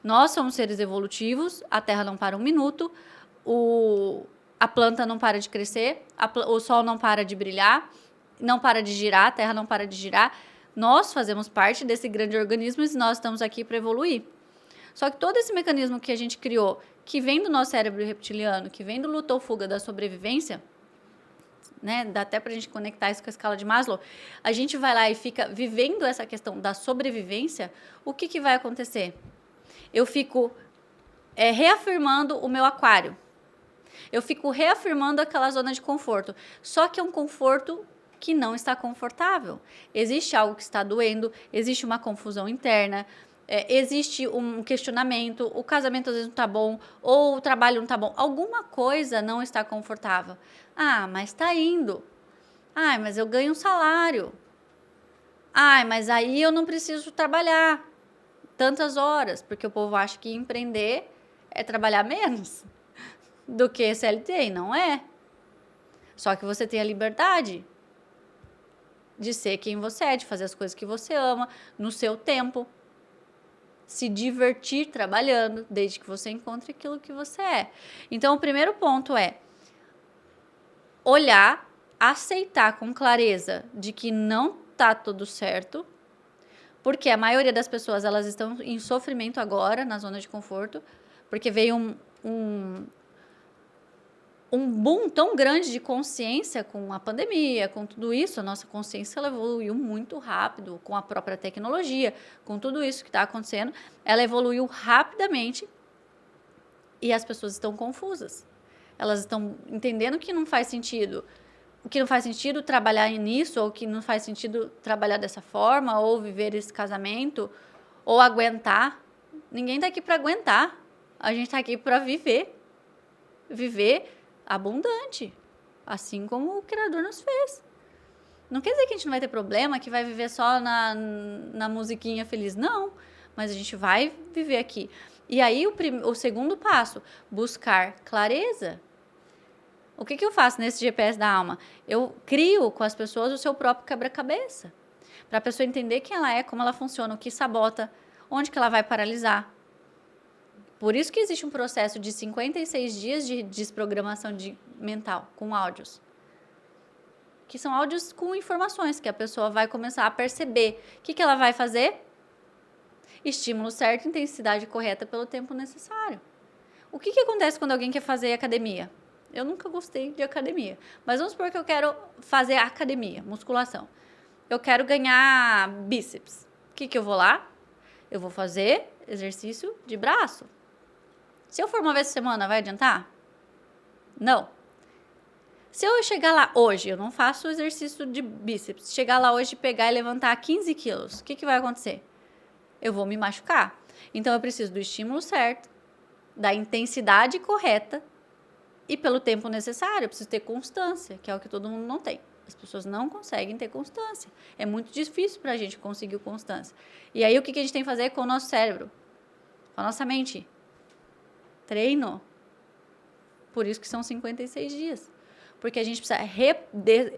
Nós somos seres evolutivos, a Terra não para um minuto, a planta não para de crescer, o Sol não para de brilhar, não para de girar, a Terra não para de girar. Nós fazemos parte desse grande organismo e nós estamos aqui para evoluir. Só que todo esse mecanismo que a gente criou, que vem do nosso cérebro reptiliano, que vem do luta ou fuga da sobrevivência, né, dá até para a gente conectar isso com a escala de Maslow, a gente vai lá e fica vivendo essa questão da sobrevivência, o que vai acontecer? Eu fico reafirmando o meu aquário. Eu fico reafirmando aquela zona de conforto. Só que é um conforto que não está confortável. Existe algo que está doendo, existe uma confusão interna, existe um questionamento, o casamento às vezes não está bom, ou o trabalho não está bom. Alguma coisa não está confortável. Ah, mas está indo. Ah, mas eu ganho um salário. Ah, mas aí eu não preciso trabalhar tantas horas, porque o povo acha que empreender é trabalhar menos do que CLT, e não é. Só que você tem a liberdade de ser quem você é, de fazer as coisas que você ama, no seu tempo, se divertir trabalhando, desde que você encontre aquilo que você é. Então, o primeiro ponto é olhar, aceitar com clareza de que não está tudo certo, porque a maioria das pessoas, elas estão em sofrimento agora, na zona de conforto, porque veio um boom tão grande de consciência com a pandemia, com tudo isso. A nossa consciência ela evoluiu muito rápido, com a própria tecnologia, com tudo isso que está acontecendo, ela evoluiu rapidamente e as pessoas estão confusas. Elas estão entendendo que não faz sentido. O que não faz sentido trabalhar nisso, ou que não faz sentido trabalhar dessa forma, ou viver esse casamento, ou aguentar. Ninguém está aqui para aguentar. A gente está aqui para viver. Viver abundante, assim como o Criador nos fez. Não quer dizer que a gente não vai ter problema, que vai viver só na musiquinha feliz. Não, mas a gente vai viver aqui. E aí o segundo passo, buscar clareza. O que eu faço nesse GPS da alma? Eu crio com as pessoas o seu próprio quebra-cabeça. Para a pessoa entender quem ela é, como ela funciona, o que sabota, onde que ela vai paralisar. Por isso que existe um processo de 56 dias de desprogramação mental, com áudios. Que são áudios com informações, que a pessoa vai começar a perceber. O que ela vai fazer? Estímulo certo, intensidade correta pelo tempo necessário. O que acontece quando alguém quer fazer academia? Eu nunca gostei de academia, mas vamos supor que eu quero fazer academia, musculação. eu quero ganhar bíceps. O que eu vou lá? Eu vou fazer exercício de braço. Se eu for uma vez por semana, vai adiantar? Não. Se eu chegar lá hoje, eu não faço exercício de bíceps, chegar lá hoje, pegar e levantar 15 quilos, o que vai acontecer? Eu vou me machucar. Então, eu preciso do estímulo certo, da intensidade correta e pelo tempo necessário. Eu preciso ter constância, que é o que todo mundo não tem. As pessoas não conseguem ter constância. É muito difícil para a gente conseguir constância. E aí, o que a gente tem que fazer com o nosso cérebro? Com a nossa mente? Treino. Por isso que são 56 dias. Porque a gente precisa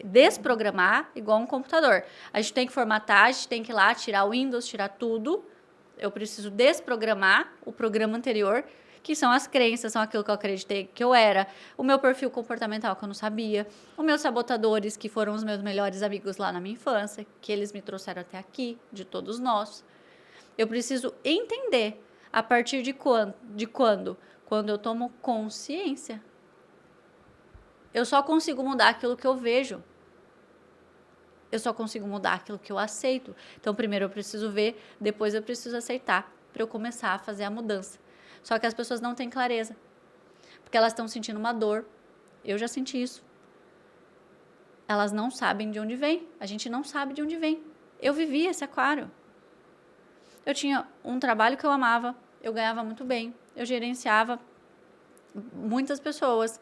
desprogramar igual um computador. A gente tem que formatar, a gente tem que ir lá, tirar o Windows, tirar tudo. Eu preciso desprogramar o programa anterior, que são as crenças, são aquilo que eu acreditei que eu era, o meu perfil comportamental que eu não sabia, os meus sabotadores, que foram os meus melhores amigos lá na minha infância, que eles me trouxeram até aqui, de todos nós. Eu preciso entender a partir de quando? Quando eu tomo consciência. Eu só consigo mudar aquilo que eu vejo. Eu só consigo mudar aquilo que eu aceito. Então, primeiro eu preciso ver, depois eu preciso aceitar, para eu começar a fazer a mudança. Só que as pessoas não têm clareza, porque elas estão sentindo uma dor. Eu já senti isso. Elas não sabem de onde vem. A gente não sabe de onde vem. Eu vivi esse aquário. Eu tinha um trabalho que eu amava, eu ganhava muito bem, eu gerenciava muitas pessoas.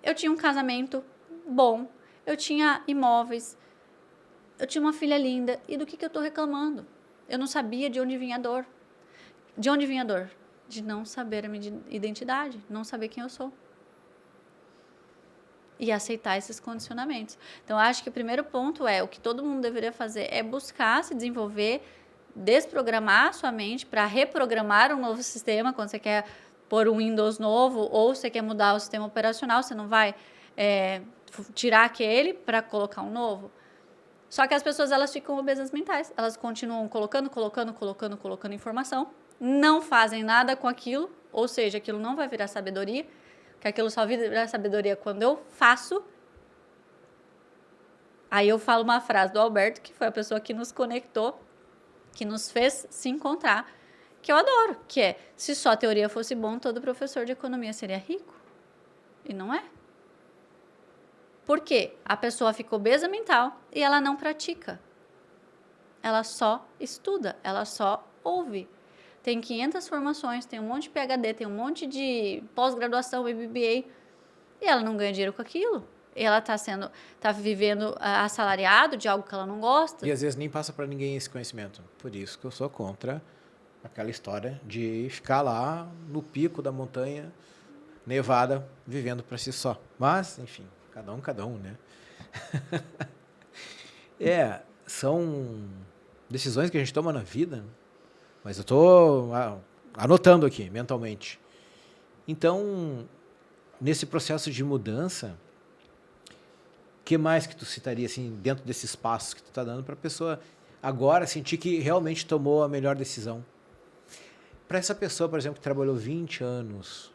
Eu tinha um casamento bom, eu tinha imóveis, eu tinha uma filha linda. E do que eu estou reclamando? Eu não sabia de onde vinha a dor. De onde vinha a dor? De não saber a minha identidade, não saber quem eu sou. E aceitar esses condicionamentos. Então, acho que o primeiro ponto o que todo mundo deveria fazer é buscar se desenvolver, desprogramar a sua mente para reprogramar um novo sistema. Quando você quer pôr um Windows novo ou você quer mudar o sistema operacional, você não vai tirar aquele para colocar um novo. Só que as pessoas, elas ficam obesas mentais. Elas continuam colocando informação, não fazem nada com aquilo, ou seja, aquilo não vai virar sabedoria, que aquilo só vira sabedoria quando eu faço. Aí eu falo uma frase do Alberto, que foi a pessoa que nos conectou, que nos fez se encontrar, que eu adoro, que é: se só a teoria fosse bom, todo professor de economia seria rico. E não é. Por quê? A pessoa fica obesa mental e ela não pratica. Ela só estuda, ela só ouve. Tem 500 formações, tem um monte de PhD, tem um monte de pós-graduação, MBA, e ela não ganha dinheiro com aquilo. Ela tá vivendo assalariado de algo que ela não gosta. E às vezes nem passa para ninguém esse conhecimento. Por isso que eu sou contra aquela história de ficar lá no pico da montanha nevada, vivendo para si só. Mas, enfim, cada um, né? São decisões que a gente toma na vida, mas eu estou anotando aqui mentalmente. Então, nesse processo de mudança, o que mais que tu citaria assim, dentro desses passos que tu está dando para a pessoa agora sentir que realmente tomou a melhor decisão? Para essa pessoa, por exemplo, que trabalhou 20 anos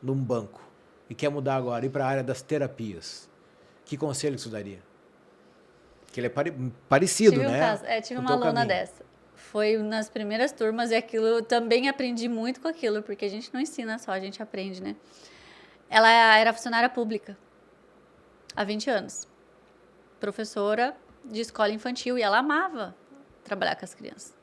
num banco e quer mudar agora, ir para a área das terapias, que conselho que tu daria? Que ele é parecido, né? Tive uma aluna dessa. Foi nas primeiras turmas e aquilo, eu também aprendi muito com aquilo, porque a gente não ensina só, a gente aprende, né? Ela era funcionária pública há 20 anos. Professora de escola infantil, e ela amava trabalhar com as crianças.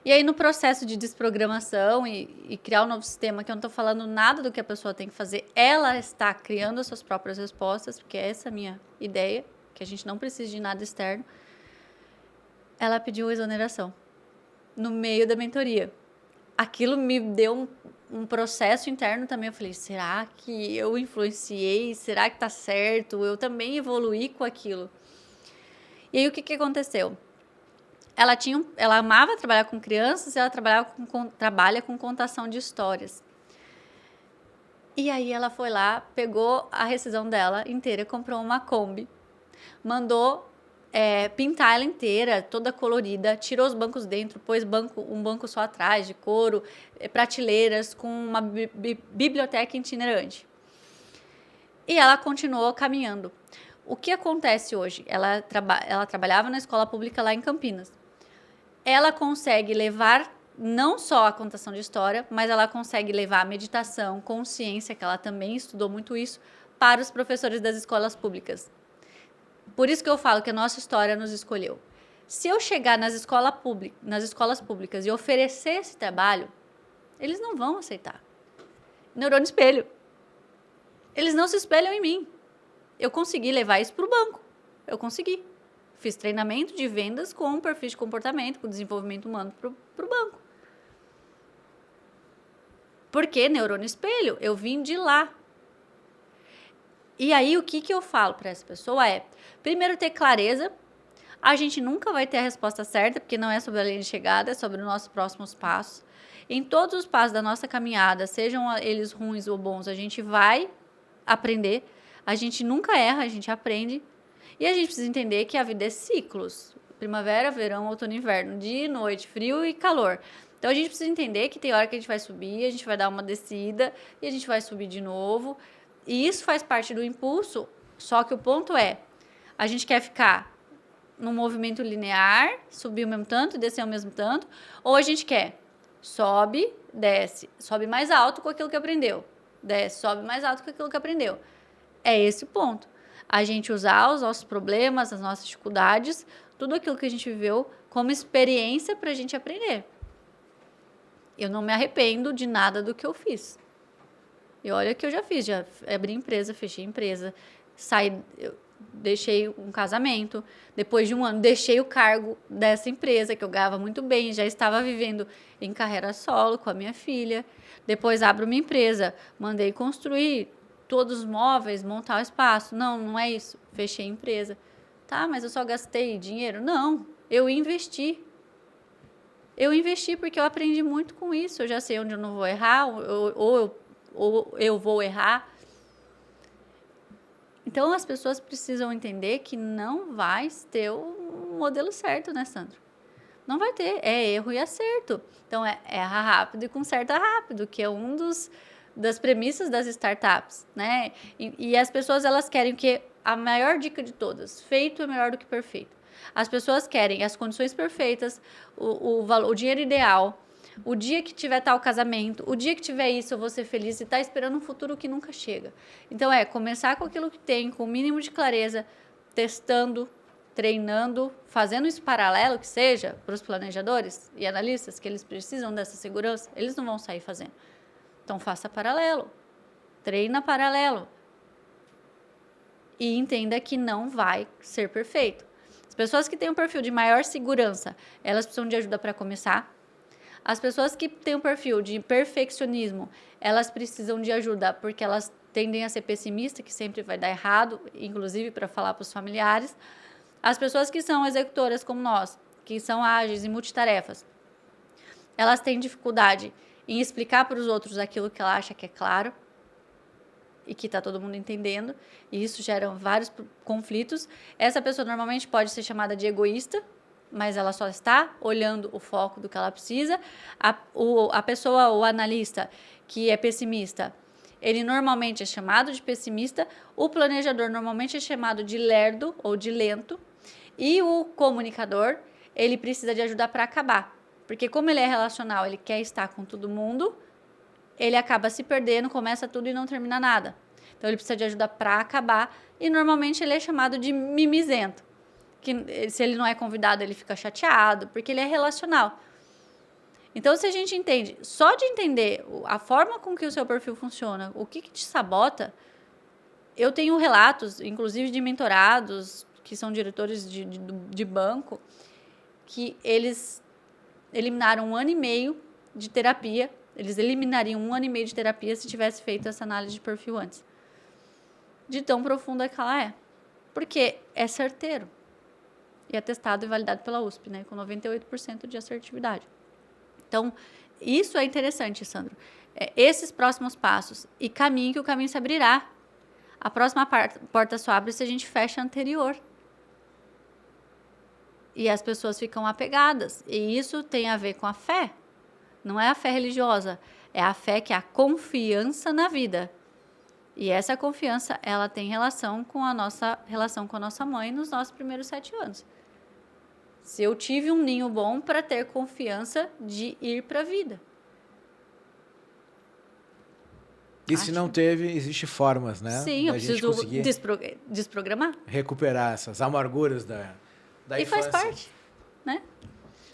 E aí, no processo de desprogramação e criar um novo sistema, que eu não estou falando nada do que a pessoa tem que fazer, ela está criando as suas próprias respostas, porque essa é a minha ideia, que a gente não precisa de nada externo. Ela pediu exoneração no meio da mentoria. Aquilo me deu um processo interno também. Eu falei, será que eu influenciei? Será que está certo? Eu também evoluí com aquilo. E aí, o que aconteceu? Ela amava trabalhar com crianças e ela trabalha com contação de histórias. E aí ela foi lá, pegou a rescisão dela inteira, comprou uma Kombi, mandou pintar ela inteira, toda colorida, tirou os bancos dentro, pôs um banco só atrás, de couro, prateleiras, com uma biblioteca itinerante. E ela continuou caminhando. o que acontece hoje? Ela trabalhava na escola pública lá em Campinas. Ela consegue levar não só a contação de história, mas ela consegue levar a meditação, consciência, que ela também estudou muito isso, para os professores das escolas públicas. Por isso que eu falo que a nossa história nos escolheu. Se eu chegar nas escolas públicas e oferecer esse trabalho, eles não vão aceitar. Neurônio espelho. Eles não se espelham em mim. Eu consegui levar isso para o banco. Eu consegui. Fiz treinamento de vendas com perfil de comportamento, com desenvolvimento humano para o banco. Por que neurônio espelho? Eu vim de lá. E aí, o que eu falo para essa pessoa é, primeiro, ter clareza. A gente nunca vai ter a resposta certa, porque não é sobre a linha de chegada, é sobre os nossos próximos passos. Em todos os passos da nossa caminhada, sejam eles ruins ou bons, a gente vai aprender. A gente nunca erra, a gente aprende. E a gente precisa entender que a vida é ciclos. Primavera, verão, outono e inverno. Dia e noite, frio e calor. Então, a gente precisa entender que tem hora que a gente vai subir, a gente vai dar uma descida e a gente vai subir de novo. E isso faz parte do impulso, só que o ponto é, a gente quer ficar num movimento linear, subir o mesmo tanto e descer o mesmo tanto, ou a gente quer sobe, desce, sobe mais alto com aquilo que aprendeu, desce, sobe mais alto com aquilo que aprendeu. É esse o ponto. A gente usar os nossos problemas, as nossas dificuldades, tudo aquilo que a gente viveu como experiência para a gente aprender. Eu não me arrependo de nada do que eu fiz. E olha o que eu já fiz, já abri empresa, fechei empresa, deixei um casamento, depois de um ano deixei o cargo dessa empresa que eu ganhava muito bem, já estava vivendo em carreira solo com a minha filha, depois abro uma empresa, mandei construir todos os móveis, montar o espaço, não é isso, fechei a empresa. Tá, mas eu só gastei dinheiro? Não, eu investi. Eu investi porque eu aprendi muito com isso, eu já sei onde eu não vou errar, ou eu vou errar. Então, as pessoas precisam entender que não vai ter o modelo certo, né, Sandro? Não vai ter, é erro e acerto. Então, erra rápido e conserta rápido, que é das premissas das startups, né? E as pessoas, elas querem que a maior dica de todas, feito é melhor do que perfeito. As pessoas querem as condições perfeitas, o dinheiro ideal, o dia que tiver tal casamento, o dia que tiver isso eu vou ser feliz e tá esperando um futuro que nunca chega. Então, começar com aquilo que tem, com o mínimo de clareza, testando, treinando, fazendo isso paralelo que seja para os planejadores e analistas, que eles precisam dessa segurança, eles não vão sair fazendo. Então, faça paralelo, treina paralelo e entenda que não vai ser perfeito. As pessoas que têm um perfil de maior segurança, elas precisam de ajuda para começar. As pessoas que têm um perfil de perfeccionismo, elas precisam de ajuda porque elas tendem a ser pessimistas, que sempre vai dar errado, inclusive para falar para os familiares. As pessoas que são executoras como nós, que são ágeis e multitarefas, elas têm dificuldade em explicar para os outros aquilo que ela acha que é claro e que está todo mundo entendendo, e isso gera vários conflitos. Essa pessoa normalmente pode ser chamada de egoísta, mas ela só está olhando o foco do que ela precisa. A pessoa, o analista, que é pessimista, ele normalmente é chamado de pessimista, o planejador normalmente é chamado de lerdo ou de lento, e o comunicador, ele precisa de ajuda para acabar, porque como ele é relacional, ele quer estar com todo mundo, ele acaba se perdendo, começa tudo e não termina nada. Então, ele precisa de ajuda para acabar, e normalmente ele é chamado de mimizento, que se ele não é convidado, ele fica chateado, porque ele é relacional. Então, se a gente entende, só de entender a forma com que o seu perfil funciona, o que te sabota, eu tenho relatos, inclusive de mentorados, que são diretores de banco, que eles eliminaram 1 ano e meio de terapia, eles eliminariam 1 ano e meio de terapia se tivesse feito essa análise de perfil antes. De tão profunda que ela é. Porque é certeiro. E é testado e validado pela USP, né? Com 98% de assertividade. Então, isso é interessante, Sandro. Esses próximos passos e caminho que o caminho se abrirá. A próxima porta só abre se a gente fecha a anterior. E as pessoas ficam apegadas. E isso tem a ver com a fé. Não é a fé religiosa. É a fé que é a confiança na vida. E essa confiança, ela tem relação com a nossa mãe nos nossos primeiros 7 anos. Se eu tive um ninho bom para ter confiança de ir para a vida. E se não teve, existem formas, né? Sim, eu preciso desprogramar. Recuperar essas amarguras da e infância. faz parte, né?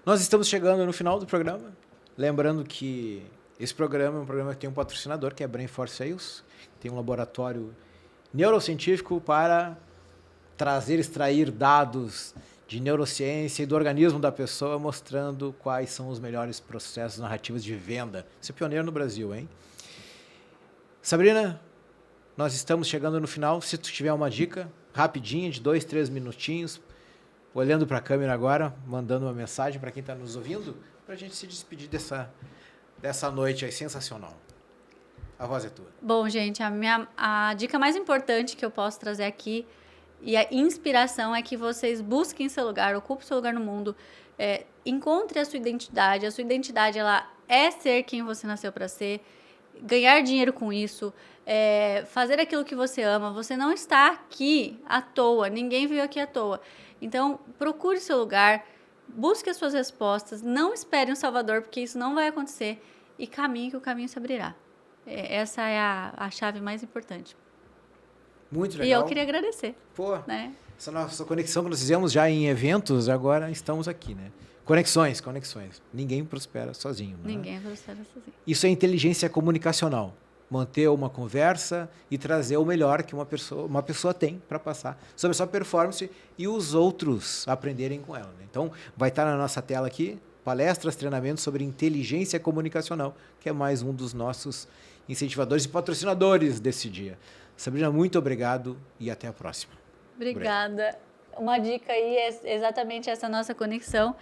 Nós estamos chegando no final do programa. Lembrando que esse programa é um programa que tem um patrocinador, que é a Brain Force Sales. Tem um laboratório neurocientífico para extrair dados de neurociência e do organismo da pessoa, mostrando quais são os melhores processos narrativos de venda. Isso é pioneiro no Brasil, hein? Sabrina, nós estamos chegando no final. Se tu tiver uma dica rapidinha, de 2, 3 minutinhos, olhando para a câmera agora, mandando uma mensagem para quem está nos ouvindo, para a gente se despedir dessa noite aí sensacional. A voz é tua. Bom, gente, a dica mais importante que eu posso trazer aqui e a inspiração é que vocês busquem seu lugar, ocupem seu lugar no mundo, encontre a sua identidade. A sua identidade, ela é ser quem você nasceu para ser, ganhar dinheiro com isso, fazer aquilo que você ama. Você não está aqui à toa, ninguém veio aqui à toa. Então, procure seu lugar, busque as suas respostas, não espere um salvador, porque isso não vai acontecer, e caminhe que o caminho se abrirá. Essa é a chave mais importante. Muito legal. E eu queria agradecer. Pô, né? Essa nossa conexão que nós fizemos já em eventos, agora estamos aqui, né? Conexões. Ninguém prospera sozinho. Né? Ninguém prospera sozinho. Isso é inteligência comunicacional. Manter uma conversa e trazer o melhor que uma pessoa tem para passar sobre a sua performance e os outros aprenderem com ela. Né? Então, vai estar na nossa tela aqui, palestras, treinamentos sobre inteligência comunicacional, que é mais um dos nossos incentivadores e patrocinadores desse dia. Sabrina, muito obrigado e até a próxima. Obrigada. Uma dica aí é exatamente essa nossa conexão,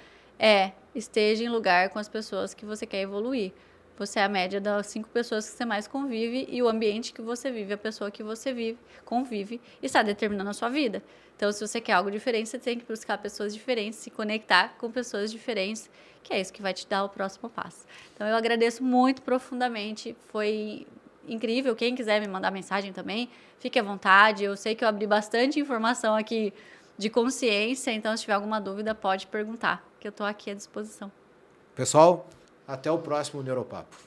esteja em lugar com as pessoas que você quer evoluir. Você é a média das 5 pessoas que você mais convive e o ambiente que você vive, a pessoa que você convive, está determinando a sua vida. Então, se você quer algo diferente, você tem que buscar pessoas diferentes, se conectar com pessoas diferentes, que é isso que vai te dar o próximo passo. Então, eu agradeço muito profundamente, foi incrível. Quem quiser me mandar mensagem também, fique à vontade. Eu sei que eu abri bastante informação aqui de consciência, então, se tiver alguma dúvida, pode perguntar, que eu estou aqui à disposição. Pessoal, até o próximo Neuropapo.